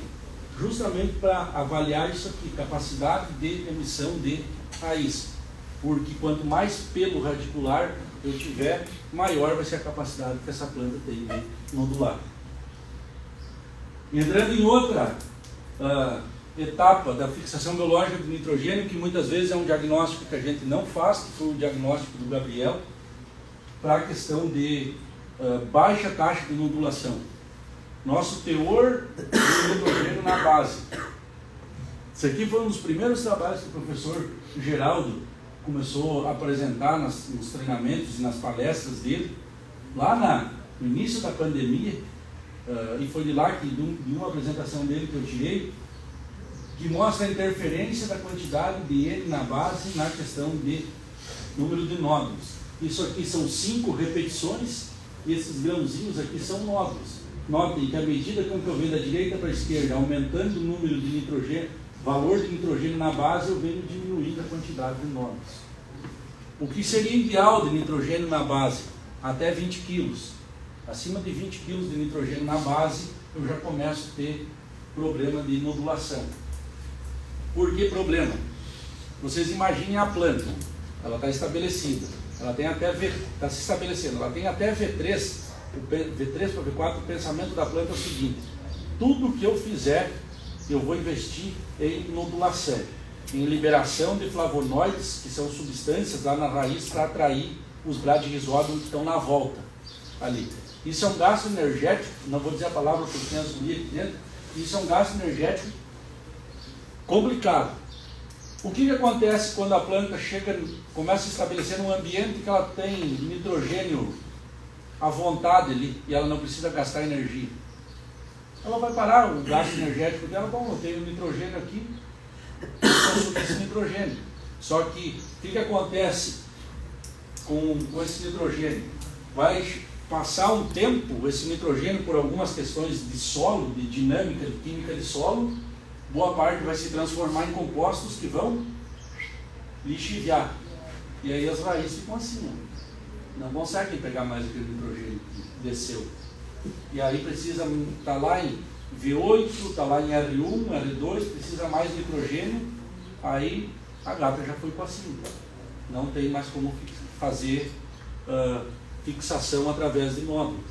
Justamente para avaliar isso aqui, capacidade de emissão de raiz. Porque quanto mais pelo radicular eu tiver, maior vai ser a capacidade que essa planta tem de nodular. Entrando em outra etapa da fixação biológica do nitrogênio, que muitas vezes é um diagnóstico que a gente não faz, que foi o diagnóstico do Gabriel, para a questão de baixa taxa de nodulação. Nosso teor de nitrogênio na base. Isso aqui foi um dos primeiros trabalhos que o professor Geraldo começou a apresentar nos treinamentos e nas palestras dele, lá no início da pandemia, e foi de lá que, de uma apresentação dele que eu tirei, que mostra a interferência da quantidade de N na base na questão de número de nódulos. Isso aqui são 5 repetições, e esses grãozinhos aqui são nódulos. Notem que à medida que eu venho da direita para a esquerda, aumentando o número de nitrogênio, valor de nitrogênio na base, eu venho diminuindo a quantidade de nódulos. O que seria ideal de nitrogênio na base? Até 20 kg. Acima de 20 kg de nitrogênio na base, eu já começo a ter problema de nodulação. Por que problema? Vocês imaginem a planta, ela está estabelecida, ela tem até está se estabelecendo, ela tem até V3 para V4, o pensamento da planta é o seguinte: tudo que eu fizer, eu vou investir em nodulação, em liberação de flavonoides, que são substâncias lá na raiz para atrair os bradyrhizóbios que estão na volta ali. Isso é um gasto energético, não vou dizer a palavra porque tem as gurias aqui dentro, isso é um gasto energético complicado. O que acontece quando a planta começa a estabelecer um ambiente que ela tem nitrogênio à vontade ali e ela não precisa gastar energia? Ela vai parar o gasto energético dela. Bom, eu tenho nitrogênio aqui, eu consumo esse nitrogênio. Só que o que acontece com esse nitrogênio? Vai passar um tempo esse nitrogênio por algumas questões de solo, de dinâmica, de química de solo, boa parte vai se transformar em compostos que vão lixiviar. E aí as raízes ficam assim, não conseguem pegar mais aquele nitrogênio que desceu. E aí precisa estar lá em V8, está lá em R1, R2, precisa mais nitrogênio, aí a gata já foi para cima. Não tem mais como fazer fixação através de nódulo.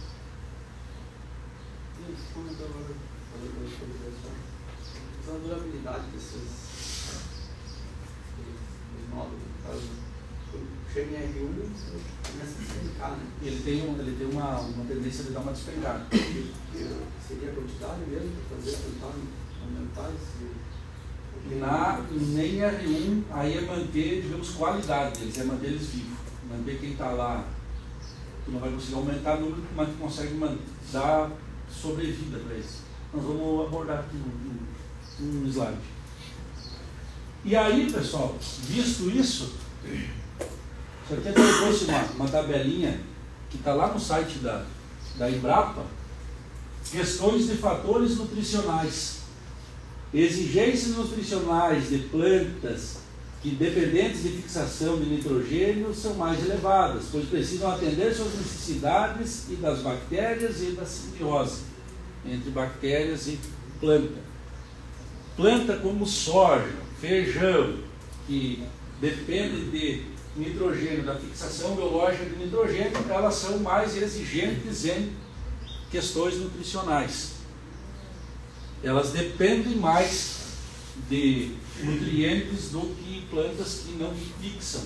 A durabilidade desses módulos, no caso, chega em R1, começa a despencar, né? Ele tem uma tendência de dar uma despegada. Seria a quantidade mesmo para fazer, tentar aumentar esse... Nem R1, aí é manter, digamos, qualidade deles, é manter eles vivos. Manter quem está lá, tu não vai conseguir aumentar o número, mas tu consegue dar sobrevida para eles. Nós vamos abordar aqui um slide. E aí, pessoal, visto isso, isso aqui eu trouxe uma tabelinha que está lá no site da Embrapa, questões de fatores nutricionais, exigências nutricionais de plantas que, dependentes de fixação de nitrogênio, são mais elevadas, pois precisam atender suas necessidades e das bactérias e da simbiose entre bactérias e planta. Planta como soja, feijão, que depende de nitrogênio, da fixação biológica de nitrogênio, elas são mais exigentes em questões nutricionais. Elas dependem mais de nutrientes do que plantas que não fixam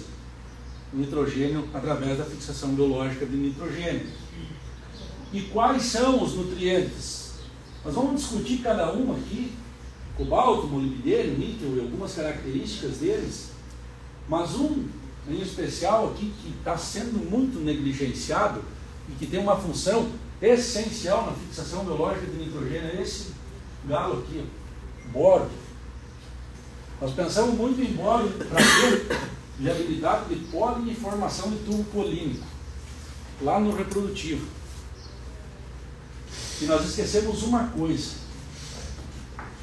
nitrogênio através da fixação biológica de nitrogênio. E quais são os nutrientes? Nós vamos discutir cada um aqui: cobalto, molibdênio, níquel e algumas características deles, mas um em especial aqui que está sendo muito negligenciado e que tem uma função essencial na fixação biológica de nitrogênio é esse galo aqui, boro. Nós pensamos muito em boro para ter viabilidade de pólen e formação de tubo polínico lá no reprodutivo. E nós esquecemos uma coisa: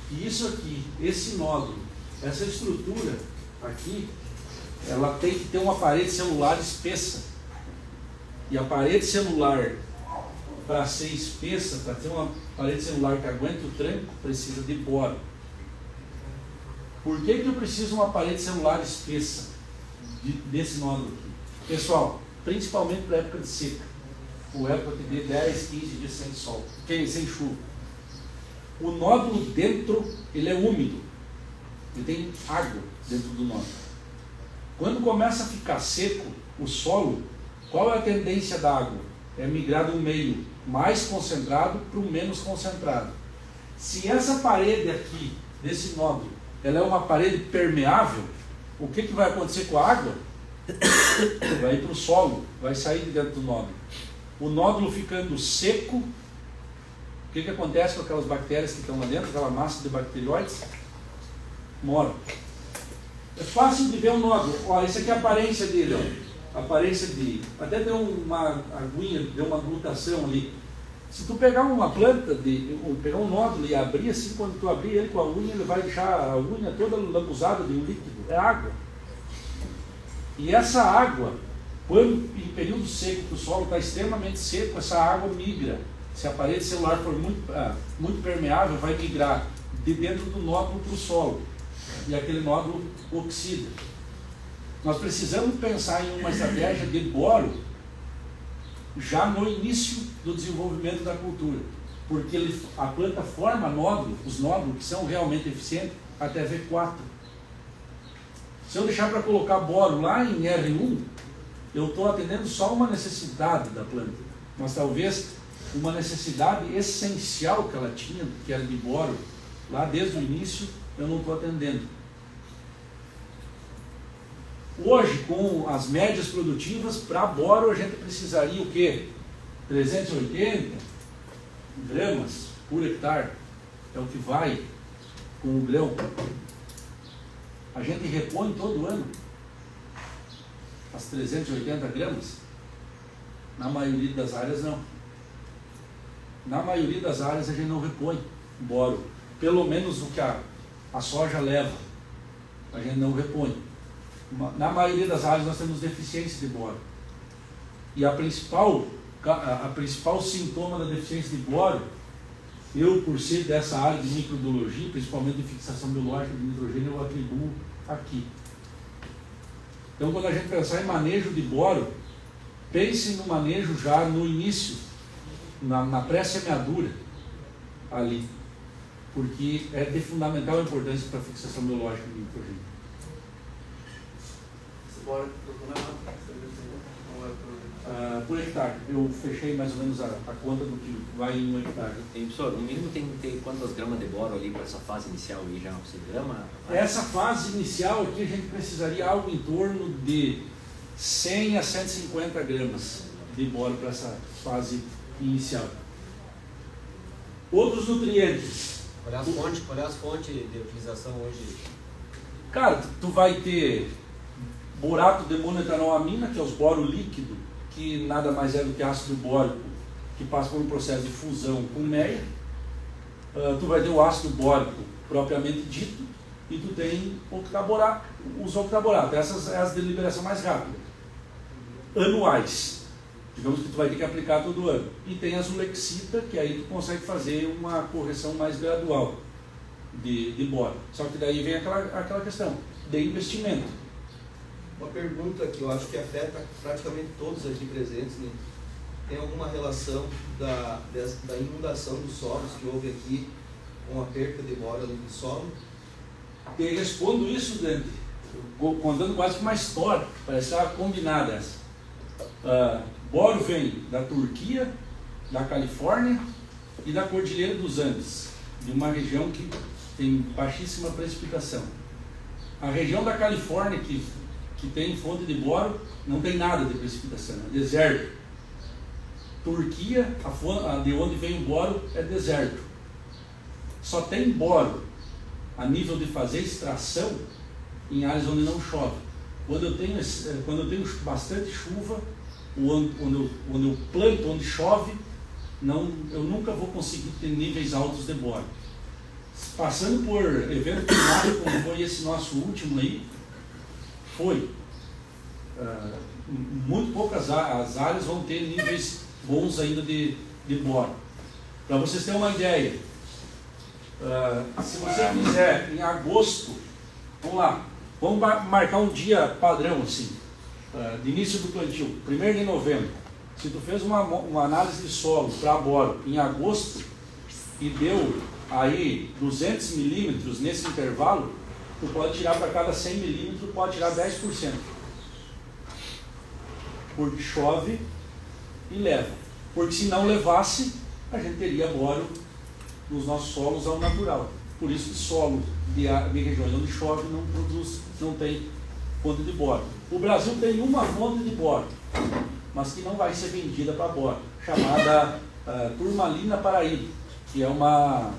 que isso aqui, esse nódulo, essa estrutura aqui, ela tem que ter uma parede celular espessa. E a parede celular, para ser espessa, para ter uma parede celular que aguente o tranco, precisa de boro. Por que eu preciso de uma parede celular espessa desse nódulo aqui? Pessoal, principalmente para a época de seca, ou época que dê 10, 15 dias sem sol, sem chuva. O nódulo dentro, ele é úmido, ele tem água dentro do nódulo. Quando começa a ficar seco o solo, qual é a tendência da água? É migrar do meio mais concentrado para o menos concentrado. Se essa parede aqui, desse nódulo, ela é uma parede permeável, o que vai acontecer com a água? Vai ir para o solo, vai sair de dentro do nódulo. O nódulo ficando seco, o que acontece com aquelas bactérias que estão lá dentro, aquela massa de bacterióides? Moram. É fácil de ver o nódulo. Ó, essa aqui é a aparência dele, ó. Aparência de... Até deu uma aguinha, deu uma glutação ali. Se tu pegar uma planta, pegar um nódulo e abrir assim, quando tu abrir ele com a unha, ele vai deixar a unha toda lambuzada de um líquido. É água. E essa água, quando em período seco, que o solo está extremamente seco, essa água migra. Se a parede celular for muito permeável, vai migrar de dentro do nódulo para o solo, e aquele nódulo oxida. Nós precisamos pensar em uma estratégia de boro já no início do desenvolvimento da cultura, porque a planta forma nódulo, os nódulos que são realmente eficientes, até V4. Se eu deixar para colocar boro lá em R1, eu estou atendendo só uma necessidade da planta, mas talvez uma necessidade essencial que ela tinha, que era de boro, lá desde o início, eu não estou atendendo. Hoje, com as médias produtivas, para boro a gente precisaria o quê? 380 gramas por hectare, é o que vai com o grão. A gente repõe todo ano as 380 gramas? Na maioria das áreas não. Na maioria das áreas a gente não repõe boro. Pelo menos o que a soja leva, a gente não repõe. Na maioria das áreas nós temos deficiência de boro. E a principal sintoma da deficiência de boro, eu, por ser dessa área de microbiologia, principalmente de fixação biológica de nitrogênio, eu atribuo aqui. Então, quando a gente pensar em manejo de boro, pense no manejo já no início, na pré-semeadura ali, porque é de fundamental importância para a fixação biológica de nitrogênio. Bora procurar por hectare, eu fechei mais ou menos a conta do que vai em 1 hectare. Tem, professor, no mínimo tem que ter quantas gramas de boro ali para essa fase inicial aí já? 100 gramas? Essa fase inicial aqui a gente precisaria algo em torno de 100 a 150 gramas de boro para essa fase inicial. Outros nutrientes. Qual é as fontes de utilização hoje? Cara, tu vai ter borato de monoetanolamina, que é os boro líquido, que nada mais é do que ácido bórico, que passa por um processo de fusão com meia. Tu vai ter o ácido bórico propriamente dito, e tu tem os octaboratos. Essas é as de liberação mais rápida. Anuais. Digamos que tu vai ter que aplicar todo ano. E tem as ulexita, que aí tu consegue fazer uma correção mais gradual de boro. Só que daí vem aquela questão de investimento. Uma pergunta que eu acho que afeta praticamente todos aqui presentes, né? Tem alguma relação da inundação dos solos que houve aqui com a perca de boro no solo? Te respondo isso, Dante, contando quase que uma história, parece que estava combinada essa. Boro vem da Turquia, da Califórnia e da Cordilheira dos Andes, de uma região que tem baixíssima precipitação. A região da Califórnia, que tem fonte de boro, não tem nada de precipitação, é deserto. Turquia, de onde vem o boro, é deserto. Só tem boro a nível de fazer extração em áreas onde não chove. Quando eu tenho bastante chuva, quando eu planto onde chove, eu nunca vou conseguir ter níveis altos de boro. Passando por evento climático como foi esse nosso último aí, muito poucas as áreas vão ter níveis bons ainda de boro. Para vocês terem uma ideia, se você quiser em agosto, vamos marcar um dia padrão assim, de início do plantio, 1º de novembro. Se tu fez uma análise de solo para boro em agosto e deu aí 200 milímetros nesse intervalo, tu pode tirar para cada 100 milímetros, pode tirar 10%. Porque chove e leva. Porque se não levasse, a gente teria boro nos nossos solos ao natural. Por isso que solo de regiões onde chove não tem fonte de boro. O Brasil tem uma fonte de boro, mas que não vai ser vendida para boro, chamada Turmalina Paraíba, que é uma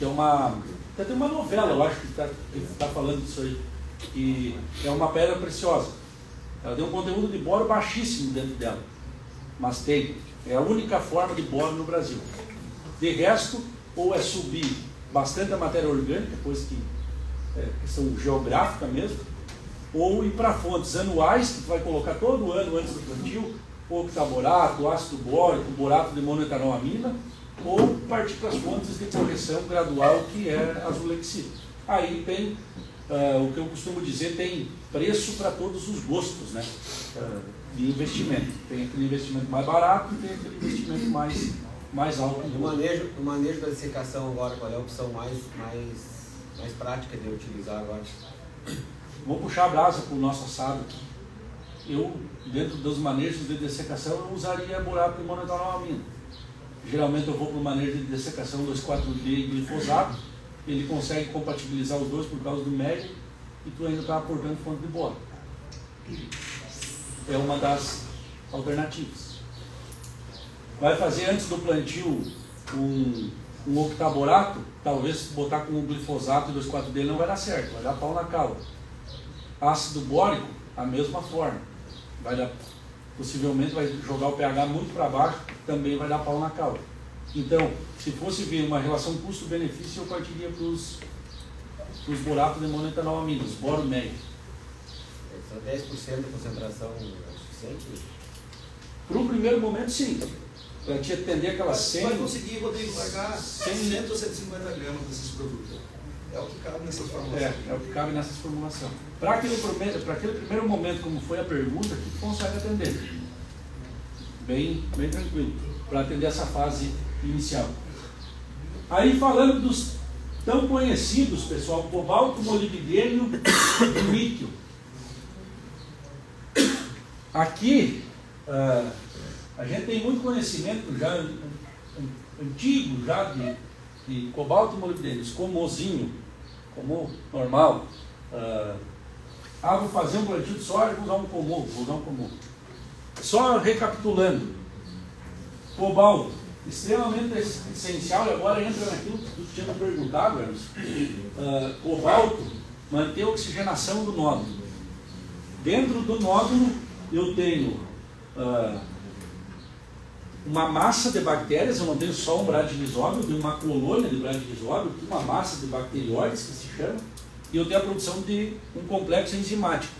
tem uma novela, eu acho, que está falando disso aí, que é uma pedra preciosa. Ela tem um conteúdo de boro baixíssimo dentro dela, mas é a única forma de boro no Brasil. De resto, ou é subir bastante a matéria orgânica, coisa que é questão geográfica mesmo, ou ir para fontes anuais, que tu vai colocar todo ano antes do plantio, octaborato, ácido bórico, borato de monoetanolamina, ou partir para as fontes de correção gradual, que é azulexida. Aí tem, o que eu costumo dizer, tem preço para todos os gostos, né? De investimento. Tem aquele investimento mais barato e tem aquele investimento mais alto. No manejo da dessecação agora, qual é a opção mais prática de utilizar agora? Vou puxar a brasa para o nosso assado aqui. Eu, dentro dos manejos de dessecação, eu usaria borato de monetanolamina. Geralmente eu vou para o manejo de dessecação 2,4-D e glifosato. Ele consegue compatibilizar os dois por causa do médio e tu ainda está aportando fonte de boro. É uma das alternativas. Vai fazer antes do plantio um octaborato, talvez botar com um glifosato e 2,4-D não vai dar certo, vai dar pau na cauda. Ácido bórico, a mesma forma. Possivelmente vai jogar o pH muito para baixo, também vai dar pau na cauda. Então, se fosse ver uma relação custo-benefício, eu partiria para os boratos de monetanolamina, os boro médio. Só 10% de concentração é suficiente? Para um primeiro momento, sim. Para te atender aquelas 100... Vai conseguir, Rodrigo, largar 100 ou 150 gramas desses produtos. É o que cabe nessas formulações. É o que cabe nessas formulações. Para aquele primeiro momento, como foi a pergunta, que consegue atender. Bem tranquilo. Para atender essa fase inicial. Aí falando dos tão conhecidos, pessoal, cobalto, molibdênio e níquel. Aqui, a gente tem muito conhecimento já antigo já de cobalto e molibdênio, comozinho, como normal. Vou fazer um plantio de soja, vou usar um comum. Só recapitulando, cobalto, extremamente essencial, e agora entra naquilo que tu tinha perguntado, cobalto, manter a oxigenação do nódulo. Dentro do nódulo eu tenho uma massa de bactérias, eu não tenho só um bradisóbio, eu tenho uma colônia de bradisóbio, uma massa de bacterióides que se chama, e eu tenho a produção de um complexo enzimático.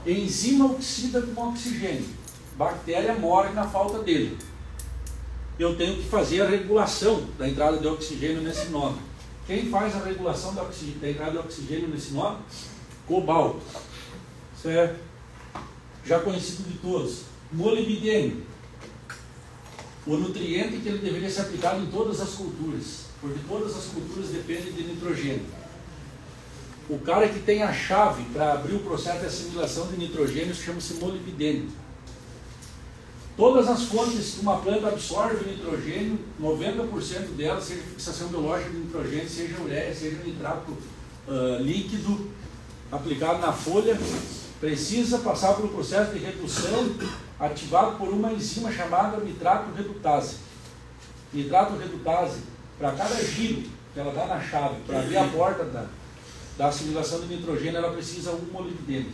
Enzima oxida com oxigênio, bactéria morre na falta dele. Eu tenho que fazer a regulação da entrada de oxigênio nesse nódulo. Quem faz a regulação da entrada de oxigênio nesse nódulo? Cobalto. Isso é já conhecido de todos. Molibdênio. O nutriente que ele deveria ser aplicado em todas as culturas, porque todas as culturas dependem de nitrogênio. O cara que tem a chave para abrir o processo de assimilação de nitrogênio chama-se molibdênio. Todas as fontes que uma planta absorve nitrogênio, 90% delas, seja fixação biológica de nitrogênio, seja ureia, seja nitrato líquido aplicado na folha, precisa passar por um processo de redução ativado por uma enzima chamada nitrato redutase. Nitrato redutase, para cada giro que ela dá na chave, para abrir a porta da assimilação de nitrogênio, ela precisa um molibdênio.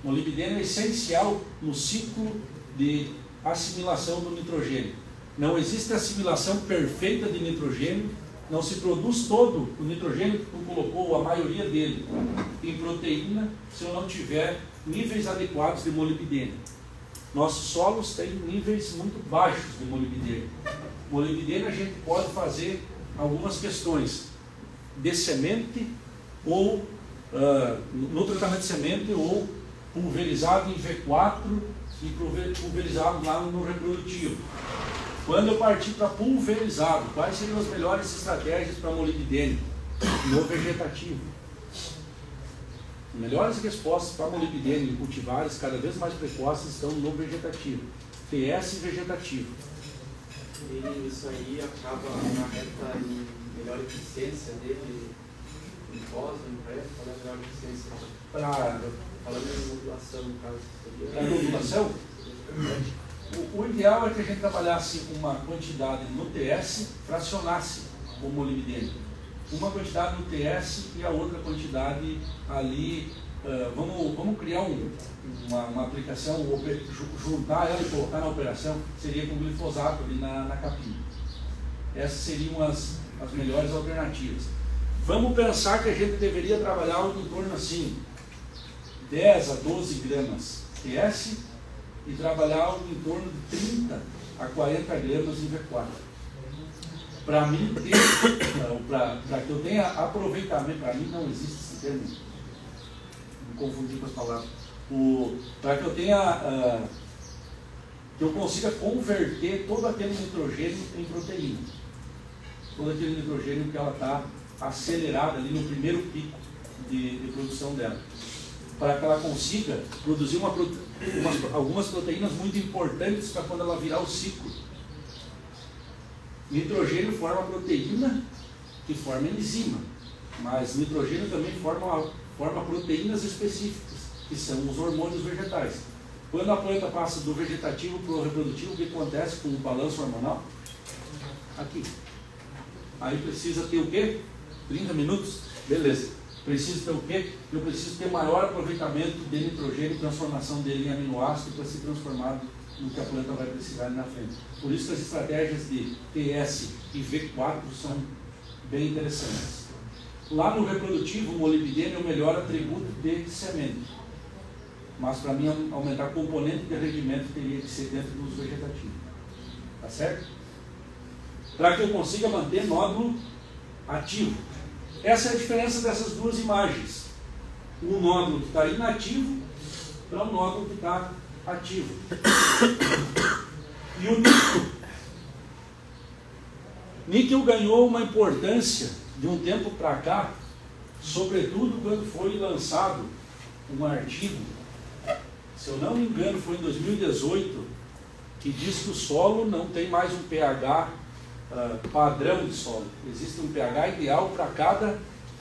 Molibdênio é essencial no ciclo de assimilação do nitrogênio. Não existe assimilação perfeita de nitrogênio, não se produz todo o nitrogênio que tu colocou, a maioria dele, em proteína, se eu não tiver níveis adequados de molibdênio. Nossos solos têm níveis muito baixos de molibdênio. Molibdênio a gente pode fazer algumas questões de semente ou no tratamento de semente ou pulverizado em V4 e pulverizado lá no reprodutivo. Quando eu partir para pulverizado, quais seriam as melhores estratégias para molibdênio? No vegetativo. Melhores respostas para molibdênio em cultivares cada vez mais precoces estão no vegetativo. TS vegetativo. E isso aí acaba acarreta em melhor eficiência dele em pós, em pré, qual é a melhor eficiência? Falando em modulação, no caso. Para modulação? O ideal é que a gente trabalhasse uma quantidade no TS, fracionasse o molibdênio. Uma quantidade no TS e a outra quantidade ali. Vamos criar uma aplicação, juntar ela e colocar na operação, seria com glifosato ali na capinha. Essas seriam as melhores alternativas. Vamos pensar que a gente deveria trabalhar algo em torno assim, 10 a 12 gramas TS, e trabalhar algo em torno de 30 a 40 gramas em V4. Para mim, para que eu tenha aproveitamento, para mim não existe esse termo, me confundi com as palavras. Para que eu tenha, que eu consiga converter todo aquele nitrogênio em proteína. Todo aquele nitrogênio que ela está acelerada ali no primeiro pico de produção dela. Para que ela consiga produzir algumas proteínas muito importantes para quando ela virar o ciclo. Nitrogênio forma proteína que forma enzima, mas nitrogênio também forma proteínas específicas, que são os hormônios vegetais. Quando a planta passa do vegetativo para o reprodutivo, o que acontece com o balanço hormonal? Aqui. Aí precisa ter o quê? 30 minutos? Beleza. Preciso ter o quê? Eu preciso ter maior aproveitamento de nitrogênio e transformação dele em aminoácido para ser transformado no que a planta vai precisar ali na frente. Por isso que as estratégias de TS e V4 são bem interessantes. Lá no reprodutivo, o molibdênio é o melhor atributo de semente. Mas para mim aumentar componente de rendimento teria que ser dentro do uso vegetativo. Tá certo? Para que eu consiga manter nódulo ativo. Essa é a diferença dessas duas imagens. Um nódulo que está inativo para um nódulo que está ativo. E o níquel. Níquel ganhou uma importância de um tempo para cá, sobretudo quando foi lançado um artigo, se eu não me engano foi em 2018, que diz que o solo não tem mais um pH padrão de solo. Existe um pH ideal para cada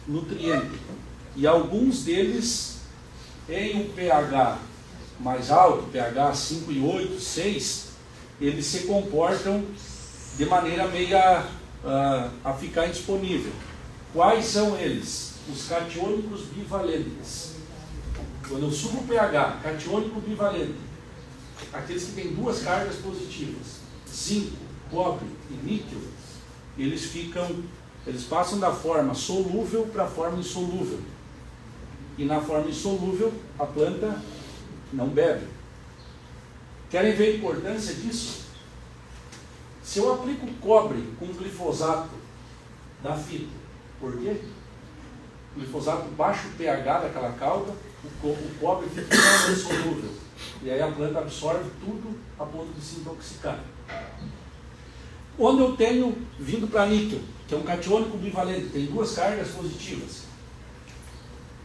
nutriente. E alguns deles, em um pH mais alto, pH 5,8, 6, eles se comportam de maneira meia a ficar indisponível. Quais são eles? Os catiônicos bivalentes. Quando eu subo o pH, catiônico bivalente, aqueles que têm duas cargas positivas, zinco, cobre e níquel, eles passam da forma solúvel para a forma insolúvel. E na forma insolúvel, a planta não bebe. Querem ver a importância disso? Se eu aplico cobre com glifosato da fita, por quê? O glifosato baixa o pH daquela cauda, o cobre fica insolúvel. E aí a planta absorve tudo a ponto de se intoxicar. Quando eu tenho vindo para níquel, que é um catiônico bivalente, tem duas cargas positivas.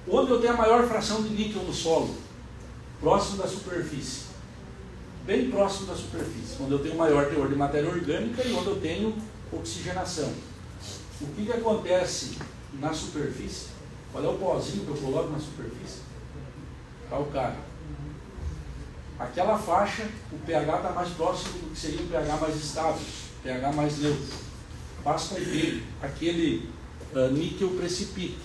Onde eu tenho a maior fração de níquel no solo? Próximo da superfície. Bem próximo da superfície, onde eu tenho maior teor de matéria orgânica e onde eu tenho oxigenação. O que acontece na superfície? Qual é o pozinho que eu coloco na superfície? Calcário. Aquela faixa, o pH está mais próximo do que seria um pH mais estável, pH mais neutro. Passa com ele, aquele níquel precipita.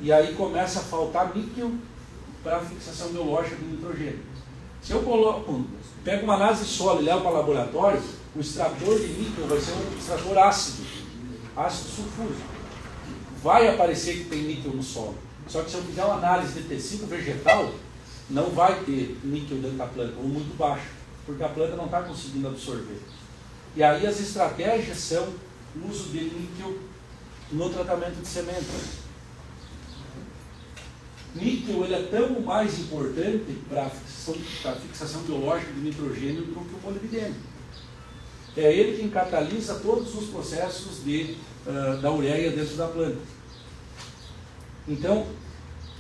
E aí começa a faltar níquel para a fixação biológica do nitrogênio. Se eu pego uma análise de solo e levo para o laboratório, o extrator de níquel vai ser um extrator ácido sulfúrico. Vai aparecer que tem níquel no solo. Só que se eu fizer uma análise de tecido vegetal, não vai ter níquel dentro da planta, ou muito baixo, porque a planta não está conseguindo absorver. E aí as estratégias são o uso de níquel no tratamento de semente. Níquel ele é tão mais importante para a fixação biológica de nitrogênio do que o molibdênio. É ele quem catalisa todos os processos da ureia dentro da planta. Então,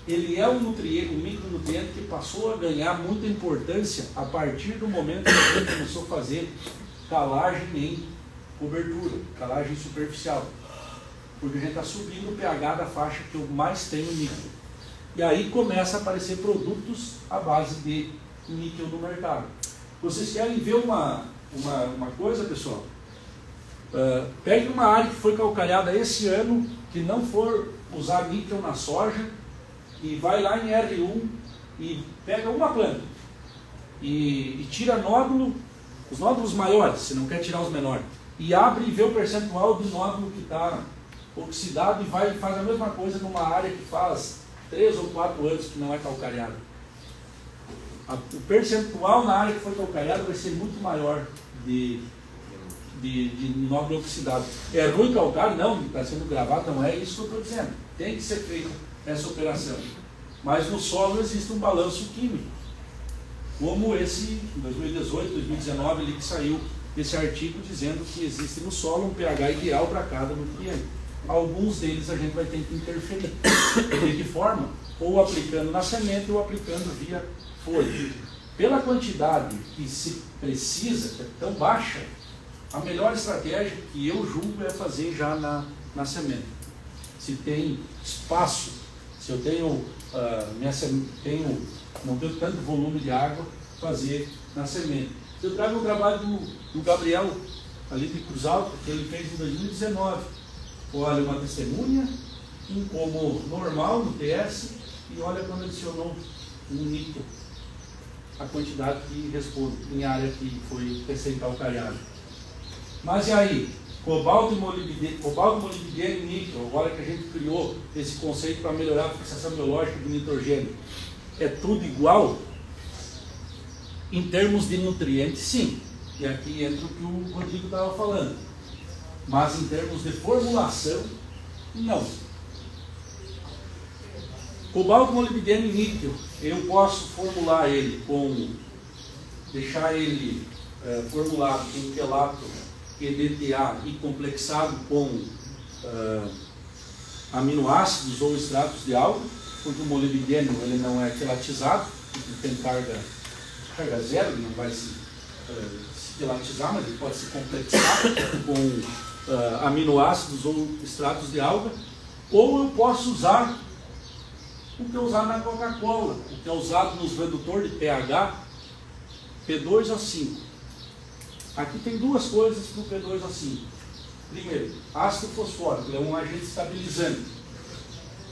ele é um micronutriente que passou a ganhar muita importância a partir do momento que a gente começou a fazer calagem em cobertura, calagem superficial. Porque a gente está subindo o pH da faixa que eu mais tenho níquel. E aí começa a aparecer produtos à base de níquel no mercado. Vocês querem ver uma coisa, pessoal? Pegue uma área que foi calcalhada esse ano, que não for usar níquel na soja, e vai lá em R1 e pega uma planta e tira os nódulos maiores, se não quer tirar os menores, e abre e vê o percentual do nódulo que está oxidado e faz a mesma coisa numa área que faz 3 ou 4 anos que não é calcalhada. O percentual na área que foi calcalhada vai ser muito maior de de nobre oxidado. É ruim calcário? Não, está sendo gravado, não é isso que eu estou dizendo. Tem que ser feita essa operação. Mas no solo existe um balanço químico. Como esse, em 2018, 2019, ali que saiu esse artigo dizendo que existe no solo um pH ideal para cada nutriente. Alguns deles a gente vai ter que interferir. De que forma? Ou aplicando na semente ou aplicando via folha. Pela quantidade que se precisa, que é tão baixa, a melhor estratégia que eu julgo é fazer já na semente. Se tem espaço, se eu tenho, não tenho tanto volume de água, fazer na semente. Eu trago o trabalho do Gabriel, ali de Cruz Alta, que ele fez em 2019. Olha uma testemunha, como normal no TS, e olha quando adicionou um níquel, a quantidade que responde em área que foi recém-calcariada. Mas e aí? Cobalto, molibdênio e níquel, agora que a gente criou esse conceito para melhorar a fixação biológica do nitrogênio, é tudo igual? Em termos de nutrientes, sim. E aqui entra o que o Rodrigo estava falando. Mas em termos de formulação, não. Cobalto, molibdênio e níquel, eu posso formular ele deixar ele formulado com quelato, EDTA e complexado com aminoácidos ou extratos de alga, porque o molibdênio ele não é quelatizado, ele tem carga zero, ele não vai se quelatizar, mas ele pode se complexar com aminoácidos ou extratos de alga, ou eu posso usar o que é usado na Coca-Cola, o que é usado nos redutores de pH, P2O5. Aqui tem duas coisas para o P2O5. Primeiro, ácido fosfórico, ele é um agente estabilizante.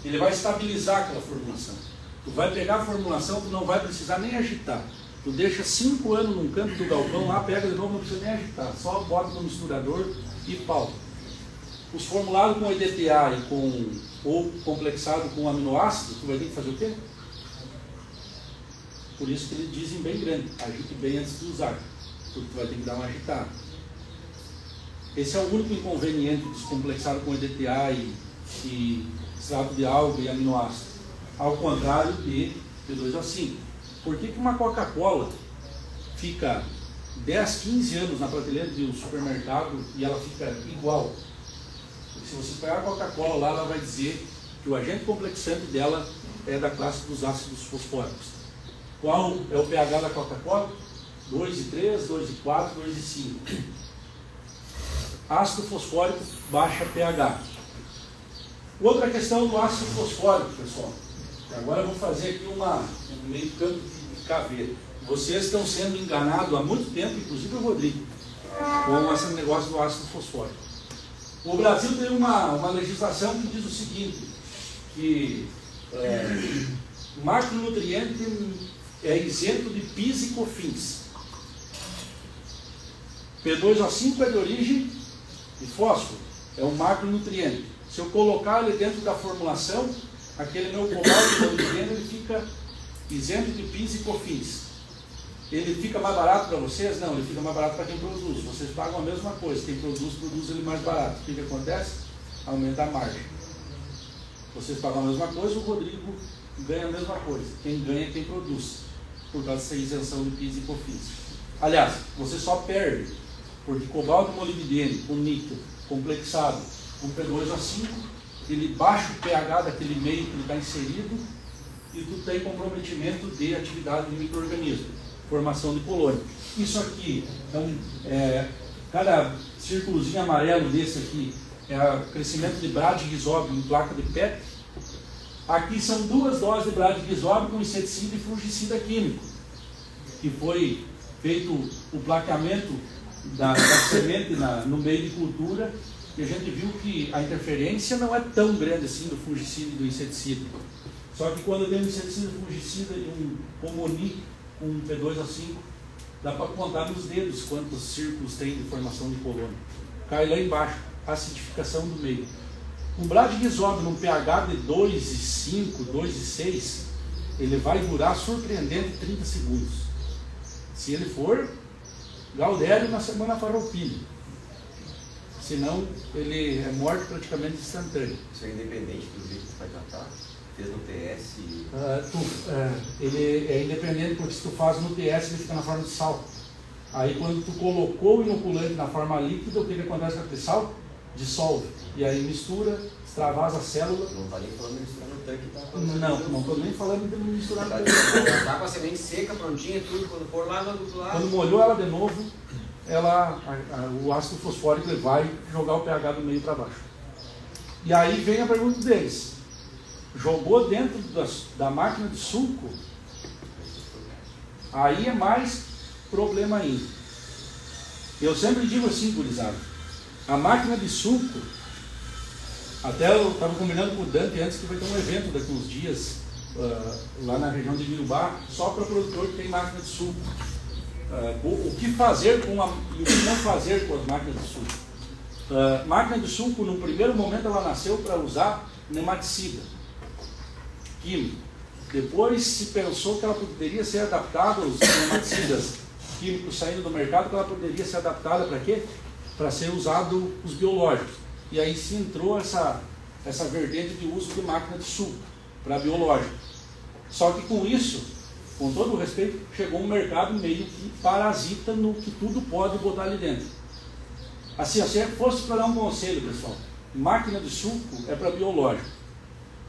Ele vai estabilizar aquela formulação. Tu vai pegar a formulação, tu não vai precisar nem agitar. Tu deixa 5 anos num canto do galpão lá, pega de novo, não precisa nem agitar. Só bota no misturador e pau. Os formulados com EDTA ou complexado com aminoácido, tu vai ter que fazer o quê? Por isso que eles dizem bem grande, agite bem antes de usar, porque tu vai ter que dar uma agitada. Esse é o único inconveniente dos complexados com EDTA e extrato de alga e aminoácido. Ao contrário de P2O5. Por que uma Coca-Cola fica 10, 15 anos na prateleira de um supermercado e ela fica igual? Porque se você pegar a Coca-Cola lá, ela vai dizer que o agente complexante dela é da classe dos ácidos fosfóricos. Qual é o pH da Coca-Cola? 2,3, 2,4, 2,5. Ácido fosfórico baixa pH. Outra questão do ácido fosfórico, pessoal. Agora eu vou fazer aqui um meio campo de caveira. Vocês estão sendo enganados há muito tempo, inclusive o Rodrigo, com esse negócio do ácido fosfórico. O Brasil tem uma legislação que diz o seguinte, que macronutriente é isento de PIS e COFINS. P2O5 é de origem de fósforo, é um macronutriente. Se eu colocar ele dentro da formulação, aquele meu cobalto molibdênio ele fica isento de PIS e COFINS. Ele fica mais barato para vocês? Não, ele fica mais barato para quem produz. Vocês pagam a mesma coisa. Quem produz ele mais barato. O que acontece? Aumenta a margem. Vocês pagam a mesma coisa, o Rodrigo ganha a mesma coisa. Quem ganha é quem produz, por causa dessa isenção de PIS e COFINS. Aliás, você só perde, porque cobalto molibdênio com níquel complexado com P2O5, ele baixa o pH daquele meio que ele está inserido e tu tem comprometimento de atividade de micro-organismo, formação de colônia. Isso aqui, cada círculozinho amarelo desse aqui é o crescimento de Brad-Rizóbio em placa de PET. Aqui são 2 doses de Brad-Rizóbio com inseticida e fungicida químico, que foi feito o plaqueamento da semente no meio de cultura, e a gente viu que a interferência não é tão grande assim do fungicida e do inseticida. Só que quando tem um inseticida, fungicida e um comoni com um P2O5, dá para contar nos dedos quantos círculos tem de formação de colônia. Cai lá embaixo, acidificação do meio. Um Brad-Rizóbio num pH de 2,5, 2,6, ele vai durar surpreendente 30 segundos. Se ele for Gaudério na semana farroupilha. senão ele é morte praticamente instantânea. Isso é independente do jeito que você vai tratar? Fez no TS? Ele é independente porque se tu faz no TS ele fica na forma de sal. Aí quando tu colocou o inoculante na forma líquida, o que acontece com aquele sal? Dissolve. E aí mistura, extravasa a célula. Não está nem falando de misturar no tanque, tá? Não estou nem falando de misturar no tanque. Tá com a semente seca, prontinha, tudo, quando for lá no outro lado. Quando molhou ela de novo, o ácido fosfórico ele vai jogar o pH do meio para baixo. E aí vem a pergunta deles. Jogou dentro da máquina de suco, aí é mais problema ainda. Eu sempre digo assim, gurizada, a máquina de suco, até eu estava combinando com o Dante antes que vai ter um evento daqui uns dias, lá na região de Mirubá, só para produtor que tem máquina de suco. O que fazer e o que não fazer com as máquinas de suco. Máquina de suco, no primeiro momento ela nasceu para usar nematicida químico. Depois se pensou que ela poderia ser adaptada, os nematicidas químicos saindo do mercado, que ela poderia ser adaptada para quê? Para ser usado os biológicos. E aí se entrou essa vertente de uso de máquina de suco para biológico. Só que com isso, com todo o respeito, chegou um mercado meio que parasita no que tudo pode botar ali dentro. Assim, se fosse para dar um conselho, pessoal, máquina de suco é para biológico.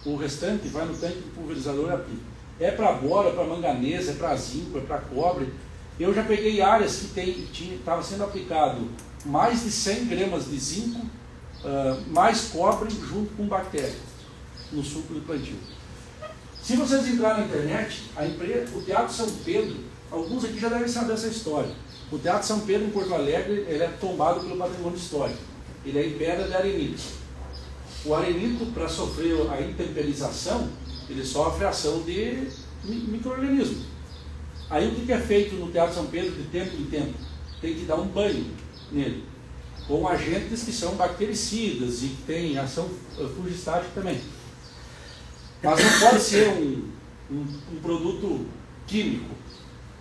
O restante vai no tanque de pulverizador e aplica. É para bora, é para manganês, é para zinco, é para cobre. Eu já peguei áreas que estava sendo aplicado mais de 100 gramas de zinco, mais cobre junto com bactéria no suco de plantio. Se vocês entrarem na internet, o Teatro São Pedro, alguns aqui já devem saber essa história. O Teatro São Pedro em Porto Alegre, ele é tombado pelo patrimônio histórico. Ele é em pedra de arenito. O arenito, para sofrer a intemperização, ele sofre a ação de micro-organismos. Aí o que é feito no Teatro São Pedro de tempo em tempo? Tem que dar um banho nele, com agentes que são bactericidas e que têm ação fungistática também. Mas não pode ser um produto químico.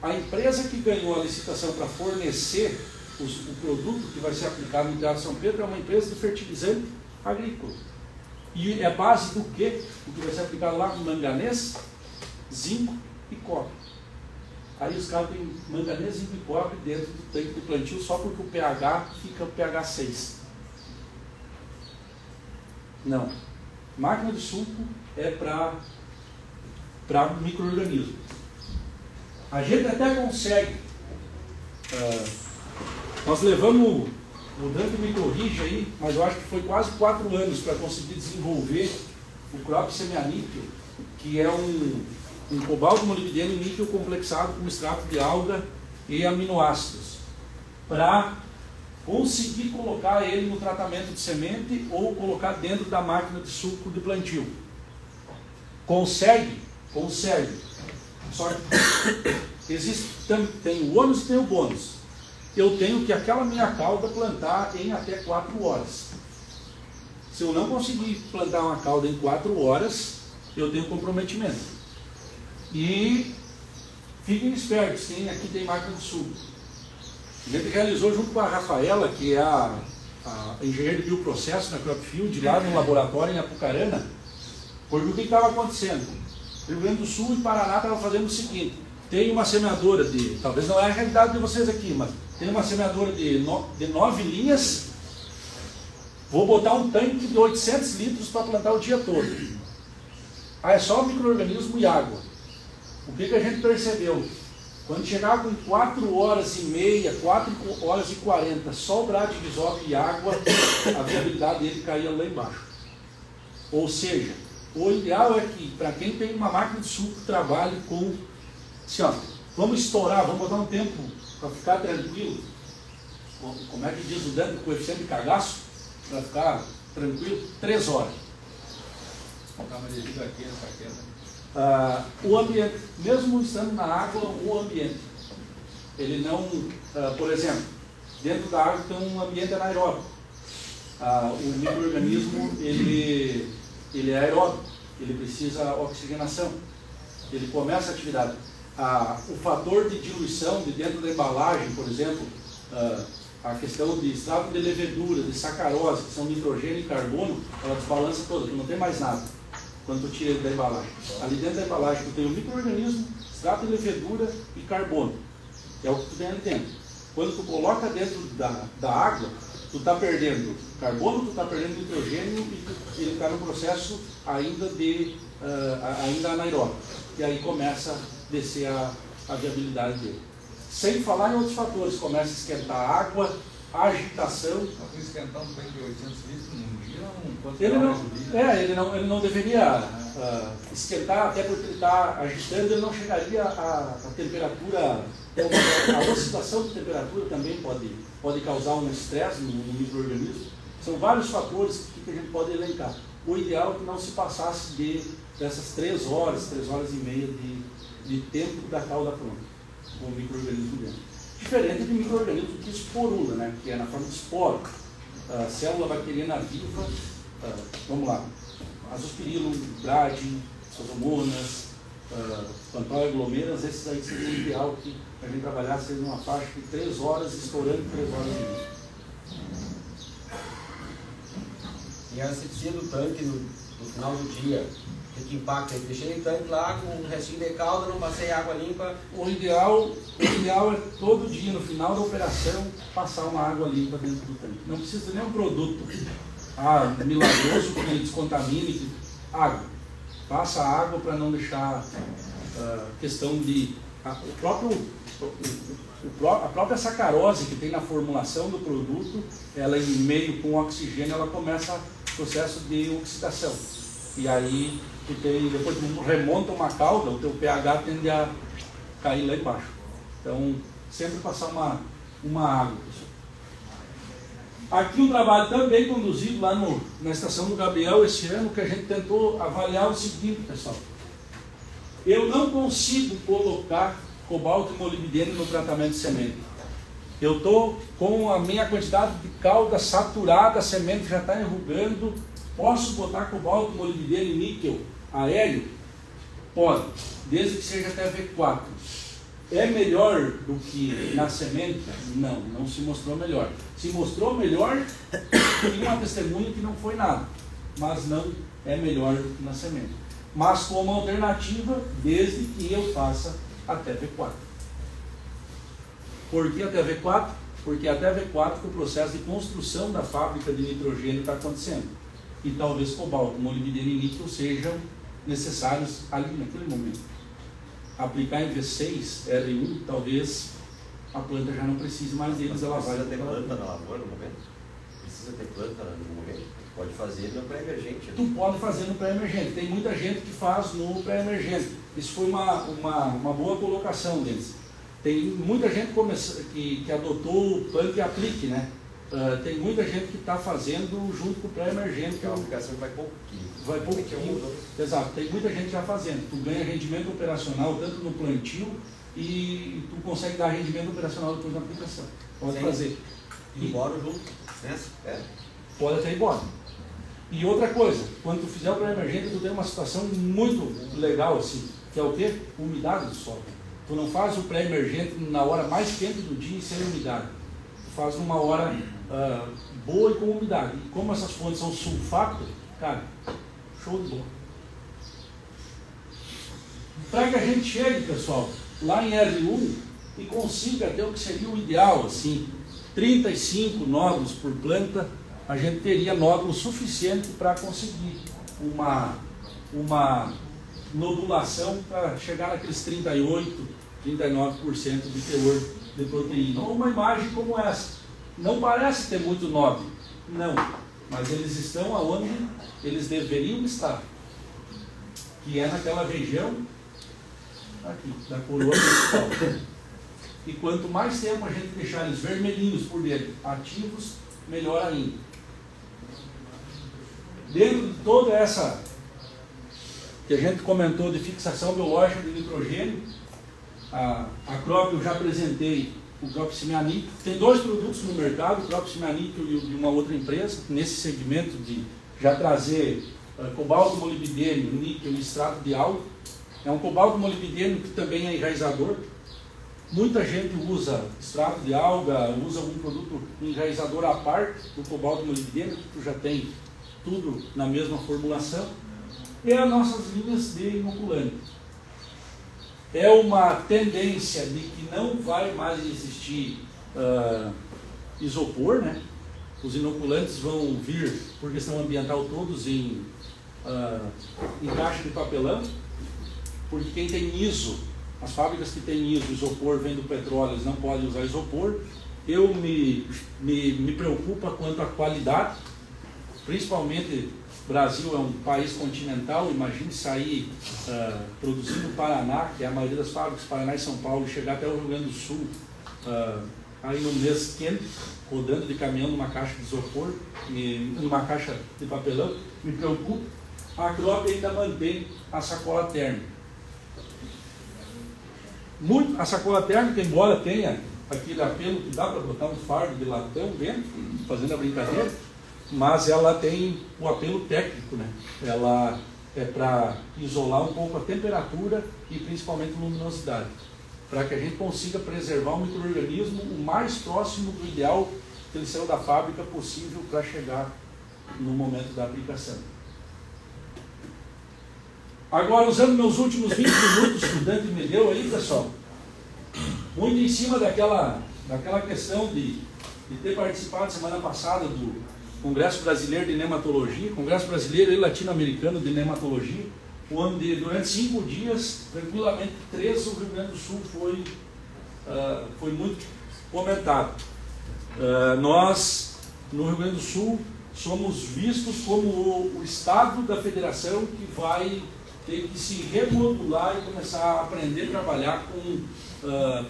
A empresa que ganhou a licitação para fornecer o produto que vai ser aplicado no Teatro São Pedro é uma empresa de fertilizante agrícola. E é base do quê? O que vai ser aplicado lá? Manganês, zinco e cobre. Aí os caras têm manganês, zinco e cobre dentro do tanque de plantio só porque o pH fica pH 6. Não. Máquina de suco é para micro-organismo. A gente até consegue. Nós levamos, o Dante me corrige aí, mas eu acho que foi quase 4 anos para conseguir desenvolver o crop semianíquel, que é um cobalto, molibdeno e níquel complexado com extrato de alga e aminoácidos, para conseguir colocar ele no tratamento de semente ou colocar dentro da máquina de suco de plantio. Consegue? Consegue. Só que tem o ônus e tem o bônus. Eu tenho que aquela minha cauda plantar em até 4 horas. Se eu não conseguir plantar uma cauda em 4 horas, eu tenho comprometimento. E fiquem espertos, aqui tem máquina de suco. A gente realizou junto com a Rafaela, que é a engenheira de bioprocesso na Cropfield, lá no laboratório em Apucarana, porque o que estava acontecendo? Rio Grande do Sul e Paraná estavam fazendo o seguinte: tem uma semeadora talvez não é a realidade de vocês aqui, mas tem uma semeadora de 9 linhas, vou botar um tanque de 800 litros para plantar o dia todo. É só micro-organismo e água. O que a gente percebeu? Quando chegava com 4 horas e meia, 4 horas e 40, só o grade divisório e água, a viabilidade dele caía lá embaixo. Ou seja, o ideal é que, para quem tem uma máquina de suco, trabalhe com, assim, vamos estourar, vamos botar um tempo para ficar tranquilo. Como é que diz o Dante, o coeficiente de cagaço? Para ficar tranquilo, 3 horas. O ambiente, mesmo estando na água, o ambiente, ele não, por exemplo, dentro da água tem um ambiente anaeróbico. O micro-organismo, ele é aeróbico, ele precisa oxigenação, ele começa a atividade. O fator de diluição de dentro da embalagem, por exemplo, a questão de extrato de levedura, de sacarose, que são nitrogênio e carbono, ela desbalança toda, tu não tem mais nada quando tu tira ele da embalagem. Ali dentro da embalagem tu tem o micro-organismo, extrato de levedura e carbono, que é o que tu tem ali dentro. Quando tu coloca dentro da água, tu está perdendo carbono, tu está perdendo nitrogênio e ele está no processo ainda ainda anaeróbico. E aí começa a descer a viabilidade dele. Sem falar em outros fatores, começa a esquentar a água, a agitação. Mas esquentar um tanque de 800 litros num dia, quanto ele não deveria esquentar, até porque ele está agitando, ele não chegaria à temperatura. A oscilação de temperatura também pode causar um estresse no micro-organismo. São vários fatores que a gente pode elencar. O ideal é que não se passasse dessas 3 horas e meia de tempo da cauda pronta, com o micro-organismo dentro. Diferente de micro-organismo que esporula, né? Que é na forma de esporo. A célula bacteriana viva, vamos lá, azospirillum, grade, pseudomonas, Plantae aglomerans, esses aí seria o ideal que a gente trabalhasse numa faixa de 3 horas, estourando 3 horas e meia. E a asepsia do tanque no final do dia, o que impacta? Eu deixei o tanque lá com um restinho de calda, não passei água limpa. O ideal é todo dia, no final da operação, passar uma água limpa dentro do tanque. Não precisa de nenhum produto milagroso que ele descontamine. Água. Passa água para não deixar questão de... A própria sacarose que tem na formulação do produto, ela em meio com oxigênio, ela começa o processo de oxidação. E aí, depois tu remonta uma cauda, o teu pH tende a cair lá embaixo. Então, sempre passar uma água. Aqui um trabalho também conduzido lá na estação do Gabriel esse ano, que a gente tentou avaliar o seguinte, pessoal. Eu não consigo colocar cobalto e molibdênio no tratamento de semente. Eu estou com a minha quantidade de calda saturada, a semente já está enrugando. Posso botar cobalto, molibdênio e níquel aéreo? Pode, desde que seja até V4. É melhor do que na semente? Não se mostrou melhor. Se mostrou melhor, tem uma testemunha que não foi nada, mas não é melhor do que na semente. Mas como alternativa, desde que eu faça até V4. Por que até V4? Porque até V4 que o processo de construção da fábrica de nitrogênio está acontecendo. E talvez cobalto, molibdênio e níquel sejam necessários ali naquele momento. Aplicar em V6, R1, talvez a planta já não precise mais deles. Ela vai ter planta na lavoura no momento? Precisa ter planta no momento? Pode fazer no pré-emergente. Tu pode fazer no pré-emergente. Tem muita gente que faz no pré-emergente. Isso foi uma boa colocação deles. Tem muita gente que adotou o plano e aplique, né? Tem muita gente que está fazendo junto com o pré-emergente. A aplicação vai pouquinho. Vai pouquinho. Exato. Tem muita gente já fazendo. Tu ganha rendimento operacional tanto no plantio e tu consegue dar rendimento operacional depois na aplicação. Pode fazer. E embora junto, né? Pode até ir embora. E outra coisa, quando tu fizer o pré-emergente, tu tem uma situação muito legal assim, que é o quê? Umidade do solo. Tu não faz o pré-emergente na hora mais quente do dia e sem umidade. Tu faz numa hora boa e com umidade. E como essas fontes são sulfato, cara, show de bola. Para que a gente chegue, pessoal, lá em R1 e consiga ter o que seria o ideal, assim, 35 nódulos por planta, a gente teria nódulo suficiente para conseguir uma nodulação para chegar naqueles 38, 39% de teor de proteína. Ou uma imagem como essa. Não parece ter muito nódulo. Não. Mas eles estão aonde eles deveriam estar. Que é naquela região aqui, da coroa principal. E quanto mais tempo a gente deixar eles vermelhinhos por dentro, ativos, melhor ainda. Dentro de toda essa que a gente comentou de fixação biológica de nitrogênio, a Crop eu já apresentei o Cropsimianito. Tem 2 produtos no mercado, o Cropsimianito e de uma outra empresa, nesse segmento de já trazer cobalto, molibdênio, níquel e extrato de álcool. É um cobalto molibdênio que também é enraizador. Muita gente usa extrato de alga, usa algum produto enraizador à parte do cobalto molibdênio, que tu já tem tudo na mesma formulação. E as nossas linhas de inoculante. É uma tendência de que não vai mais existir isopor, né? Os inoculantes vão vir, por questão ambiental, todos em caixa de papelão, porque quem tem ISO, as fábricas que têm ISO, isopor, vem do petróleo, eles não podem usar isopor. Eu me preocupa quanto à qualidade, principalmente o Brasil é um país continental, imagine sair produzindo no Paraná, que é a maioria das fábricas, Paraná e São Paulo, e chegar até o Rio Grande do Sul, aí no mês quente, rodando de caminhão numa caixa de isopor, numa caixa de papelão, me preocupa. A Crop ainda mantém a sacola térmica. A sacola térmica, embora tenha aquele apelo que dá para botar um fardo de latão dentro, fazendo a brincadeira, mas ela tem o apelo técnico, né? Ela é para isolar um pouco a temperatura e principalmente a luminosidade, para que a gente consiga preservar o micro-organismo o mais próximo do ideal que ele saiu da fábrica possível para chegar no momento da aplicação. Agora, usando meus últimos 20 minutos que o Dante me deu aí, pessoal, muito em cima daquela questão de ter participado semana passada do Congresso Brasileiro de Nematologia, Congresso Brasileiro e Latino-Americano de Nematologia, onde durante 5 dias, tranquilamente, 3 o Rio Grande do Sul foi muito comentado. Nós, no Rio Grande do Sul, somos vistos como o estado da federação que vai ter que se remodular e começar a aprender a trabalhar com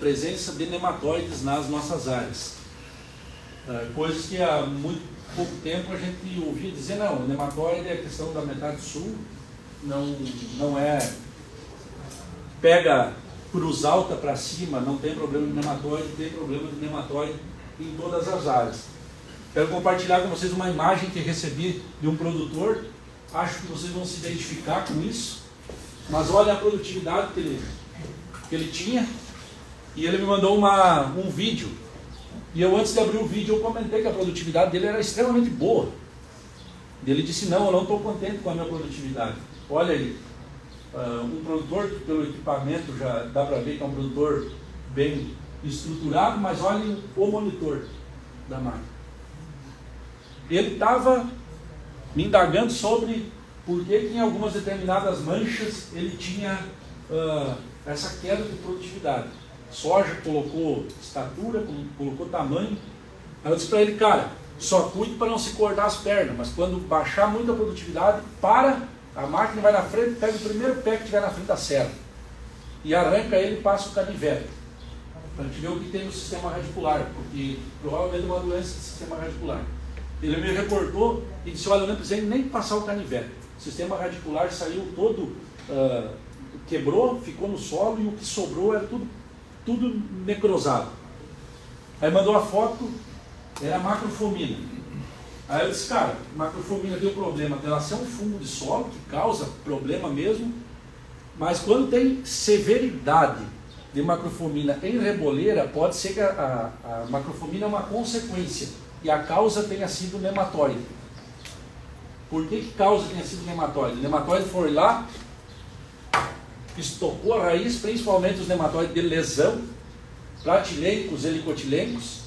presença de nematóides nas nossas áreas. Coisas que há muito pouco tempo a gente ouvia dizer, não, o nematóide é a questão da metade sul, não é, pega cruz alta para cima, não tem problema de nematóide, tem problema de nematóide em todas as áreas. Quero compartilhar com vocês uma imagem que recebi de um produtor, acho que vocês vão se identificar com isso, mas olha a produtividade que ele tinha, e ele me mandou um vídeo. E eu, antes de abrir o vídeo, eu comentei que a produtividade dele era extremamente boa. E ele disse, não, eu não estou contente com a minha produtividade. Olha aí, um produtor que pelo equipamento já dá para ver que é um produtor bem estruturado, mas olhem o monitor da máquina. Ele estava me indagando sobre por que em algumas determinadas manchas ele tinha essa queda de produtividade. Soja colocou estatura, colocou tamanho. Aí eu disse para ele, cara, só cuide para não se cortar as pernas, mas quando baixar muito a produtividade, a máquina vai na frente, pega o primeiro pé que estiver na frente da serra e arranca ele e passa o canivete, para a gente ver o que tem no sistema radicular, porque provavelmente é uma doença do sistema radicular. Ele me reportou e disse, olha, eu não precisei nem passar o canivete, o sistema radicular saiu todo, quebrou, ficou no solo e o que sobrou era tudo necrosado. Aí mandou a foto, era macrofomina. Aí eu disse, cara, macrofomina deu problema dela ser um fungo de solo, que causa problema mesmo, mas quando tem severidade de macrofomina em reboleira, pode ser que a macrofomina é uma consequência e a causa tenha sido nematóide. Por que causa tenha sido nematóide? O nematóide foi lá, estocou a raiz, principalmente os nematóides de lesão, platilencos, helicotilencos,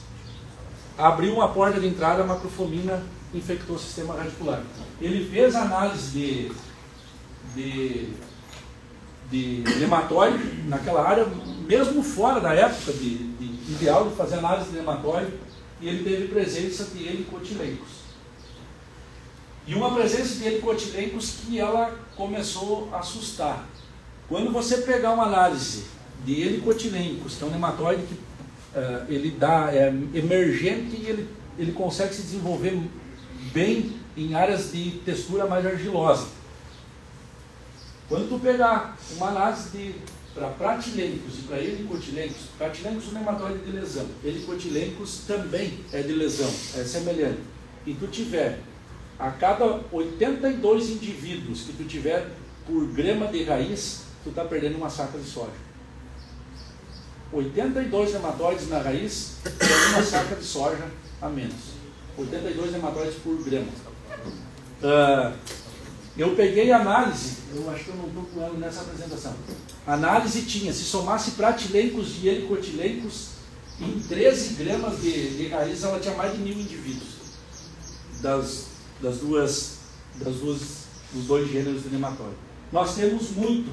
abriu uma porta de entrada, a macrofomina infectou o sistema radicular. Ele fez análise de nematóide naquela área, mesmo fora da época ideal de fazer análise de nematóide, e ele teve presença de helicotilencos. E uma presença de helicotilencos que ela começou a assustar. Quando você pegar uma análise de helicotilencos, que é um nematóide que ele é emergente e ele consegue se desenvolver bem em áreas de textura mais argilosa. Quando tu pegar uma análise para pratilencos e para helicotilencos, pratilencos é um nematóide de lesão, helicotilencos também é de lesão, é semelhante. E tu tiver, a cada 82 indivíduos que tu tiver por grama de raiz, tu está perdendo uma saca de soja. 82 nematóides na raiz é uma saca de soja a menos. 82 nematóides por grama. Eu peguei a análise, eu acho que eu não estou com ela nessa apresentação. A análise tinha, se somasse pratilencos e helicotilencos, em 13 gramas de raiz ela tinha mais de 1000 indivíduos dos dois gêneros de nematóide. Nós temos muito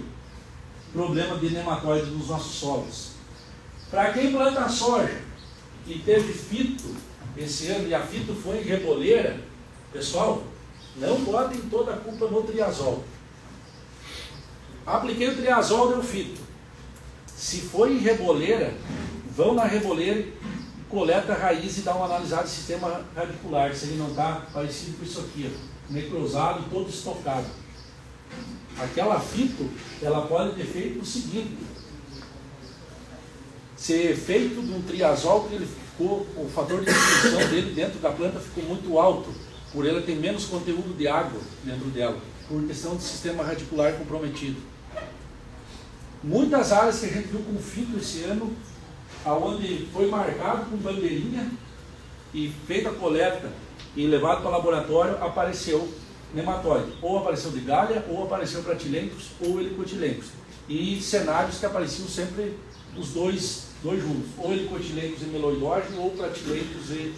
problema de nematóide nos nossos solos. Para quem planta soja e teve fito esse ano e a fito foi em reboleira, pessoal, não botem toda a culpa no triazol. Apliquei o triazol, deu fito. Se foi em reboleira, vão na reboleira e coleta a raiz e dá uma analisada do sistema radicular, se ele não está parecido com isso aqui, ó, necrosado e todo estocado. Aquela fito, ela pode ter feito o seguinte: ser feito de um triazol que ele ficou, o fator de difusão dele dentro da planta ficou muito alto, por ela ter menos conteúdo de água dentro dela, por questão do sistema radicular comprometido. Muitas áreas que a gente viu com fito esse ano, aonde foi marcado com bandeirinha e feita a coleta e levado para o laboratório, apareceu nematóide. Ou apareceu de galha, ou apareceu pratilencos, ou helicotilencos. E cenários que apareciam sempre os dois juntos, ou helicotilencos e meloidógeno, ou pratilencos e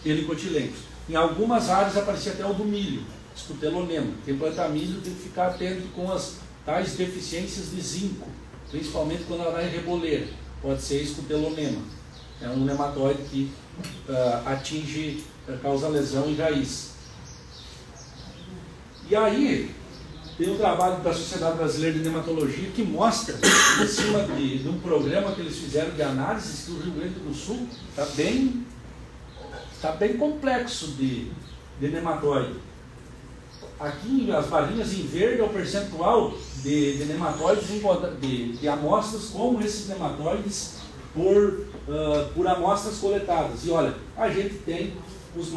helicotilencos. Em algumas áreas aparecia até o do milho, escutelonema. Quem planta milho tem que ficar atento com as tais deficiências de zinco, principalmente quando ela vai em reboleira. Pode ser escutelonema. É um nematóide que causa lesão em raiz. E aí, tem um trabalho da Sociedade Brasileira de Nematologia que mostra, em cima de um programa que eles fizeram de análises, que o Rio Grande do Sul está bem complexo de nematóide. Aqui, as barrinhas em verde é o percentual de nematóides, de amostras com esses nematóides por amostras coletadas. E olha, a gente tem as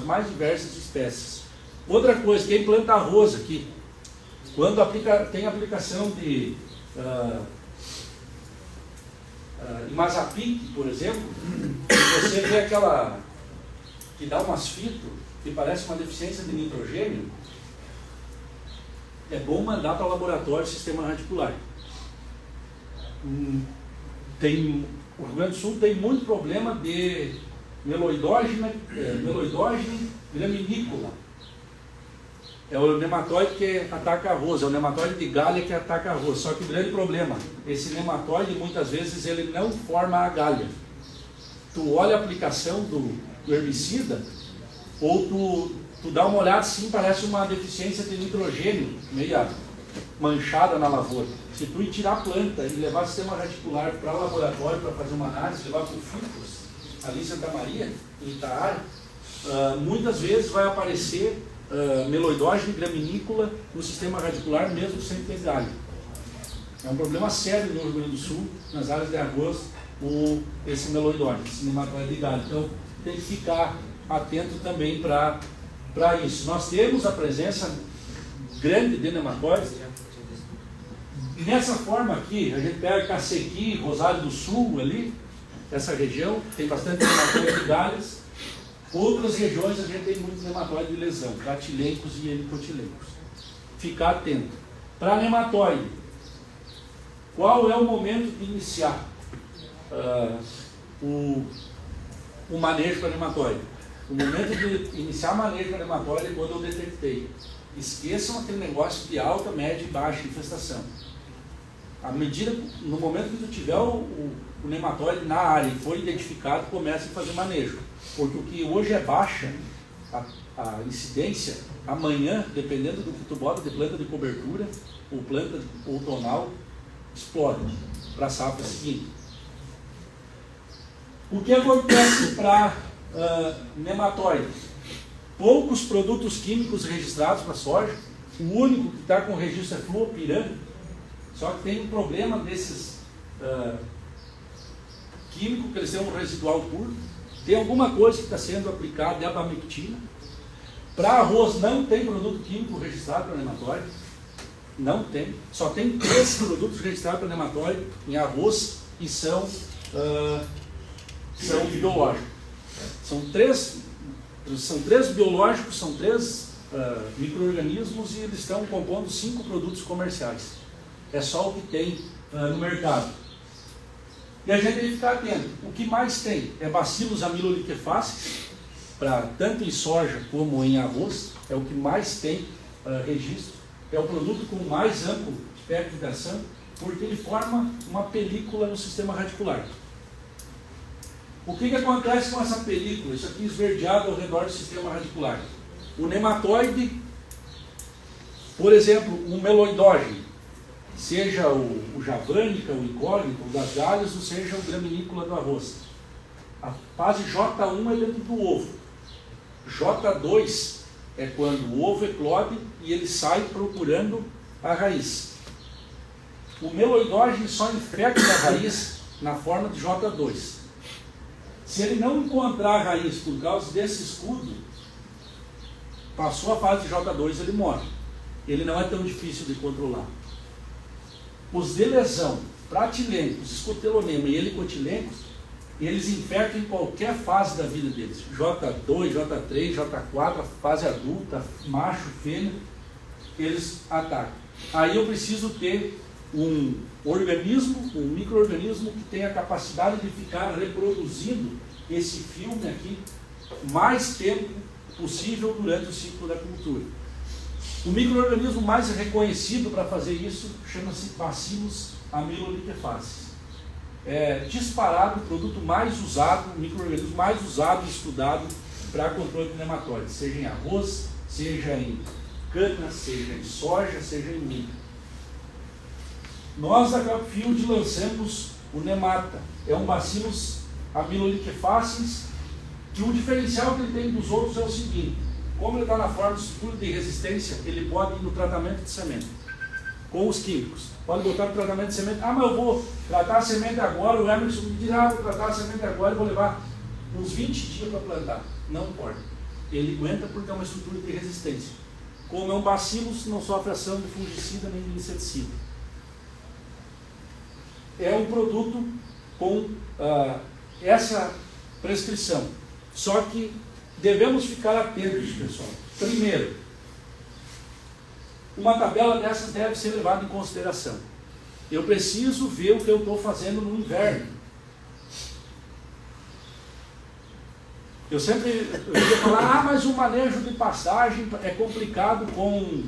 mais diversas espécies. Outra coisa, quem planta arroz aqui, quando tem aplicação de imazapic, por exemplo, você vê aquela que dá umas fitas que parece uma deficiência de nitrogênio, é bom mandar para o laboratório o sistema radicular. O Rio Grande do Sul tem muito problema de meloidógeno graminícola. É o nematóide que ataca arroz, é o nematóide de galha que ataca arroz. Só que o grande problema, esse nematóide muitas vezes ele não forma a galha. Tu olha a aplicação do herbicida, ou tu dá uma olhada assim, parece uma deficiência de nitrogênio, meia manchada na lavoura. Se tu ir tirar a planta e levar o sistema radicular para o laboratório para fazer uma análise, levar para o FICOS, ali em Santa Maria, em Itaara, muitas vezes vai aparecer meloidógeno graminícola no sistema radicular, mesmo sem ter galho. É um problema sério no Rio Grande do Sul, nas áreas de arroz, esse meloidógeno, esse nematóide de galho. Então, tem que ficar atento também para isso. Nós temos a presença grande de nematóides. Nessa forma aqui, a gente pega Cacequi, Rosário do Sul ali, essa região, tem bastante nematóide de galhas. Outras regiões a gente tem muito nematóide de lesão, pratilencos e helicotilencos. Ficar atento. Para nematóide, qual é o momento de iniciar o manejo para nematóide? O momento de iniciar manejo para nematóide é quando eu detectei. Esqueçam aquele negócio de alta, média e baixa infestação. No momento que tu tiver o nematóide na área e for identificado, comece a fazer manejo. Porque o que hoje é baixa, a incidência, amanhã, dependendo do que tu bota de planta de cobertura, ou planta outonal, explode para a safra seguinte. O que acontece para nematóide? Poucos produtos químicos registrados para soja. O único que está com registro é fluopiran. Só que tem um problema desses químicos, que eles têm um residual curto. Tem alguma coisa que está sendo aplicada de abamectina. Para arroz não tem produto químico registrado para nematóide. Não tem. Só tem 3 produtos registrados para nematóide em arroz e são biológicos. São três biológicos, são 3 micro-organismos e eles estão compondo 5 produtos comerciais. É só o que tem no mercado. E a gente tem que ficar atento. O que mais tem é Bacillus amiloliquefaces, tanto em soja como em arroz, é o que mais tem registro. É o produto com mais amplo espectro de ação, porque ele forma uma película no sistema radicular. O que acontece com essa película? Isso aqui esverdeado ao redor do sistema radicular. O nematóide, por exemplo, um meloidógeno, seja o javanica, o incógnito, o das galhas, ou seja o graminícola do arroz. A fase J1 é dentro do ovo. J2 é quando o ovo eclode e ele sai procurando a raiz. O meloidógeno só infecta a raiz na forma de J2. Se ele não encontrar a raiz por causa desse escudo, passou a fase de J2, ele morre. Ele não é tão difícil de controlar. Os de lesão, pratilencos, escotelonema e helicotilencos, eles infectam em qualquer fase da vida deles. J2, J3, J4, fase adulta, macho, fêmea, eles atacam. Aí eu preciso ter um organismo, um micro-organismo que tenha a capacidade de ficar reproduzindo esse filme aqui mais tempo possível durante o ciclo da cultura. O micro-organismo mais reconhecido para fazer isso chama-se Bacillus amiloliquefaces. É disparado o produto mais usado, o micro-organismo mais usado e estudado para controle de nematóides, seja em arroz, seja em cana, seja em soja, seja em milho. Nós da Cropfield lançamos o Nemata, é um Bacillus amiloliquefaces, que o diferencial que ele tem dos outros é o seguinte: como ele está na forma de estrutura de resistência, ele pode ir no tratamento de semente com os químicos. Pode botar no tratamento de semente. Ah, mas eu vou tratar a semente agora. O Emerson me diz: vou tratar a semente agora e vou levar uns 20 dias para plantar. Não importa. Ele aguenta porque é uma estrutura de resistência. Como é um bacillus, não sofre ação de fungicida nem de inseticida. É um produto com essa prescrição. Só que devemos ficar atentos, pessoal. Primeiro, uma tabela dessas deve ser levada em consideração. Eu preciso ver o que eu estou fazendo no inverno. Eu ia falar: mas o manejo de pastagem é complicado com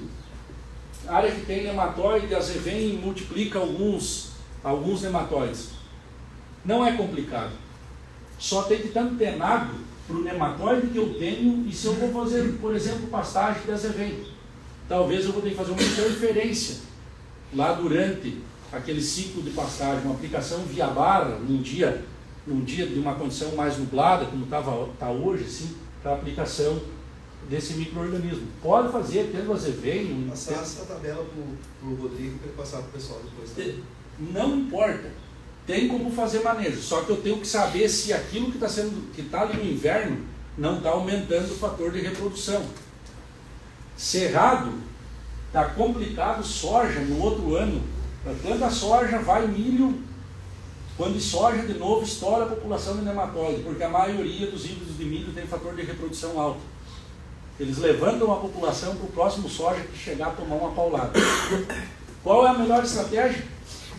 área que tem nematóide, a Zevem multiplica alguns nematóides. Não é complicado. Só tem que estar antenado para o nematóide que eu tenho, e se eu vou fazer, por exemplo, pastagem de Zevem, talvez eu vou ter que fazer uma interferência lá durante aquele ciclo de pastagem, uma aplicação via barra, num dia de uma condição mais nublada, como está hoje, assim, para a aplicação desse micro-organismo. Pode fazer, tendo Zevem. Passar essa tabela para o Rodrigo para ele passar para o pessoal depois. Tá? Não importa. Tem como fazer manejo, só que eu tenho que saber se aquilo que está ali no inverno não está aumentando o fator de reprodução. Cerrado, está complicado soja no outro ano. Planta a soja, vai milho, quando soja de novo estoura a população de nematóide, porque a maioria dos híbridos de milho tem fator de reprodução alto. Eles levantam a população para o próximo soja que chegar a tomar uma paulada. Qual é a melhor estratégia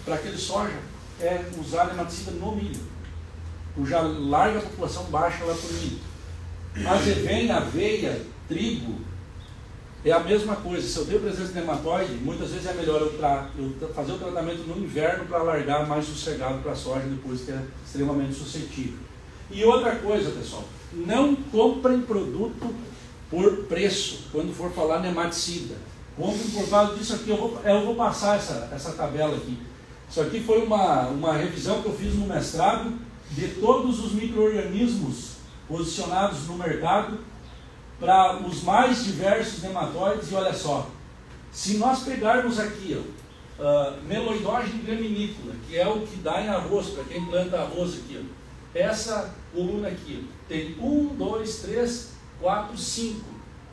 para aquele soja? É usar nematicida no milho. Já larga a população baixa lá para o milho. Mas vem aveia, trigo, é a mesma coisa. Se eu tenho presença de nematóide, muitas vezes é melhor eu fazer o tratamento no inverno para largar mais sossegado para a soja depois, que é extremamente suscetível. E outra coisa, pessoal, não comprem produto por preço quando for falar nematicida. Comprem por causa disso aqui. Eu vou passar essa tabela aqui. Isso aqui foi uma revisão que eu fiz no mestrado de todos os micro-organismos posicionados no mercado para os mais diversos nematóides. E olha só, se nós pegarmos aqui meloidógeno graminícola, que é o que dá em arroz, para quem planta arroz aqui, essa coluna aqui, tem 1, 2, 3, 4, 5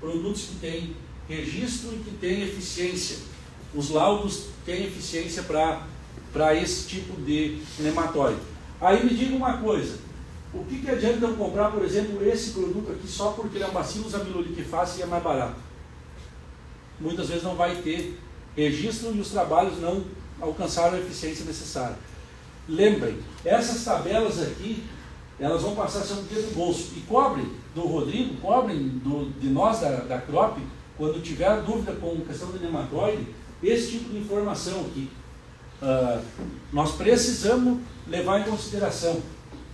produtos que têm registro e que têm eficiência os laudos têm eficiência para esse tipo de nematóide. Aí me diga uma coisa, o que adianta eu comprar, por exemplo, esse produto aqui só porque ele é um Bacillus amyloliqueface e é mais barato? Muitas vezes não vai ter registro e os trabalhos não alcançaram a eficiência necessária. Lembrem, essas tabelas aqui, elas vão passar a ser um dedo no bolso. E cobrem do Rodrigo, cobrem de nós da Crop, quando tiver dúvida com questão de nematóide, esse tipo de informação aqui. Nós precisamos levar em consideração.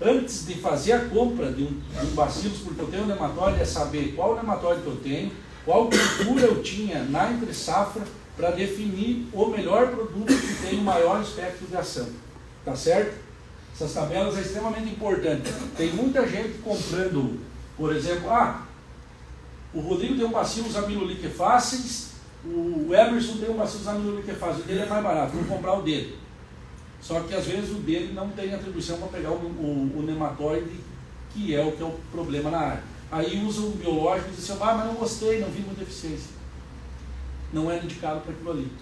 Antes de fazer a compra de um bacillus, porque eu tenho um nematóide, é saber qual nematóide que eu tenho, qual cultura eu tinha na entre-safra, para definir o melhor produto que tem o maior espectro de ação. Tá certo? Essas tabelas é extremamente importante. Tem muita gente comprando, por exemplo, o Rodrigo tem um Bacillus amyloliquefaces, o Emerson tem um Bacillus amyloliquefaces, o dele é mais barato, vou comprar o dele. Só que às vezes o dele não tem atribuição para pegar o nematóide, que é o problema na área. Aí usa o biológico e diz assim, mas não gostei, não vi muita eficiência. Não é indicado para aquilo ali.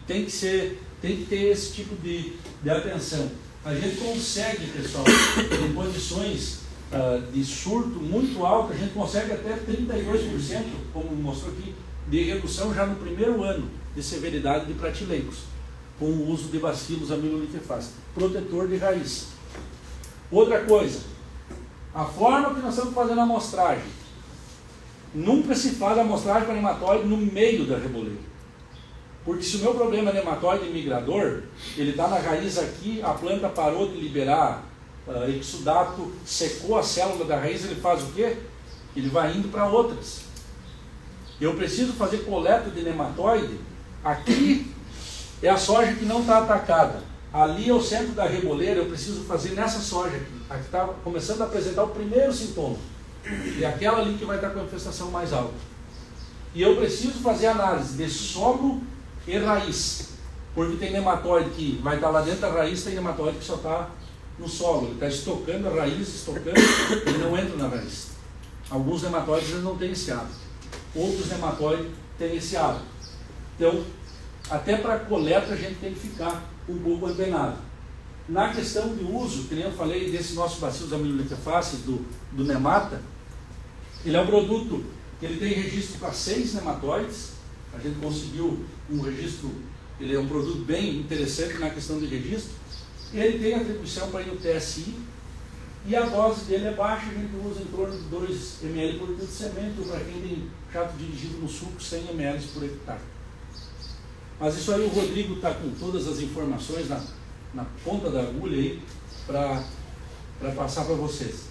Tem que ter esse tipo de atenção. A gente consegue, pessoal, em condições de surto muito alto, a gente consegue até 32%, como mostrou aqui, de redução já no primeiro ano de severidade de pratileicos, com o uso de Bacillus amyloliquefaces, protetor de raiz. Outra coisa, a forma que nós estamos fazendo a amostragem, nunca se faz a amostragem para nematóide no meio da reboleira. Porque se o meu problema é nematóide migrador, ele está na raiz aqui, a planta parou de liberar exudato, secou a célula da raiz, ele faz o quê? Ele vai indo para outras. Eu preciso fazer coleta de nematóide, aqui é a soja que não está atacada. Ali é o centro da reboleira, eu preciso fazer nessa soja aqui. Aqui está começando a apresentar o primeiro sintoma. E aquela ali que vai estar com a infestação mais alta. E eu preciso fazer análise de solo e raiz. Porque tem nematóide que vai estar lá dentro da raiz, tem nematóide que só está no solo. Ele está estocando a raiz, ele não entra na raiz. Alguns nematóides eles não têm esse hábito. Outros nematóides têm esse hábito. Então, até para a coleta a gente tem que ficar um pouco antenado. Na questão de uso, que nem eu falei desse nosso Bacillus amyloliquefaces do Nemata, ele é um produto que ele tem registro para 6 nematóides. A gente conseguiu um registro, ele é um produto bem interessante na questão de registro. Ele tem atribuição para ir no TSI e a dose dele é baixa, a gente usa em torno de 2 ml por litro de semente, para quem tem jato dirigido no suco, 100 ml por hectare. Mas isso aí o Rodrigo está com todas as informações na ponta da agulha aí para passar para vocês.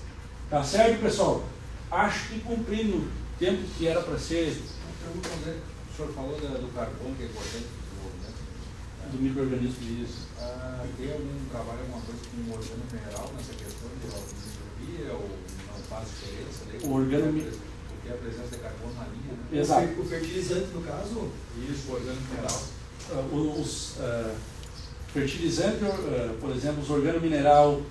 Tá certo, pessoal? Acho que cumprindo o tempo que era para ser. Uma pergunta, André. O senhor falou do carbono, que é importante para o desenvolvimento Do micro-organismo, isso. Tem algum trabalho, alguma coisa com o organo mineral nessa questão de desenvolvia ou não faz diferença? Daí, O organo porque a presença de carbono na linha, né? Exato. O fertilizante, no caso? Isso, o organo mineral. Os fertilizantes, por exemplo, os organomineral,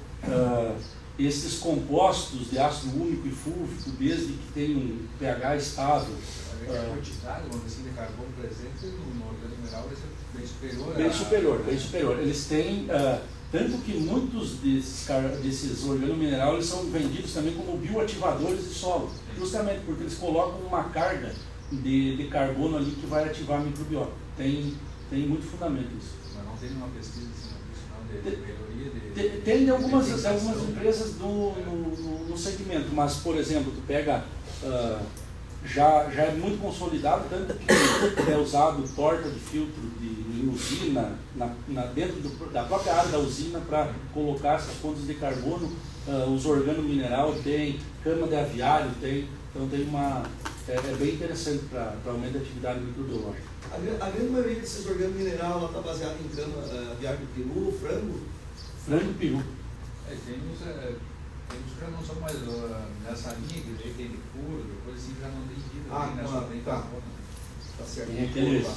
esses compostos de ácido úmico e fúlvico, desde que tem um pH estável. A quantidade, vamos dizer assim, de carbono presente no organo mineral é bem superior. Bem superior. Eles têm, tanto que muitos desses organomineral eles são vendidos também como bioativadores de solo, justamente porque eles colocam uma carga de carbono ali que vai ativar a microbiota. Tem muito fundamento isso. Mas não tem nenhuma pesquisa de melhoria de... Tem algumas empresas no segmento, mas, por exemplo, tu pega, já é muito consolidado, tanto que é usado porta de filtro em usina, dentro da própria área da usina, para colocar essas fontes de carbono. Os organomineral tem, cama de aviário tem, então tem é bem interessante para aumento da atividade microbiológica. A grande maioria desses organomineral está baseada em cama, aviário de peru, frango? Frango e peru. Tem uns que já não são mais nessa linha, que daí tem de puro, depois assim já não tem vida, né? Só tem carbono. Tá certo. Tem aqueles.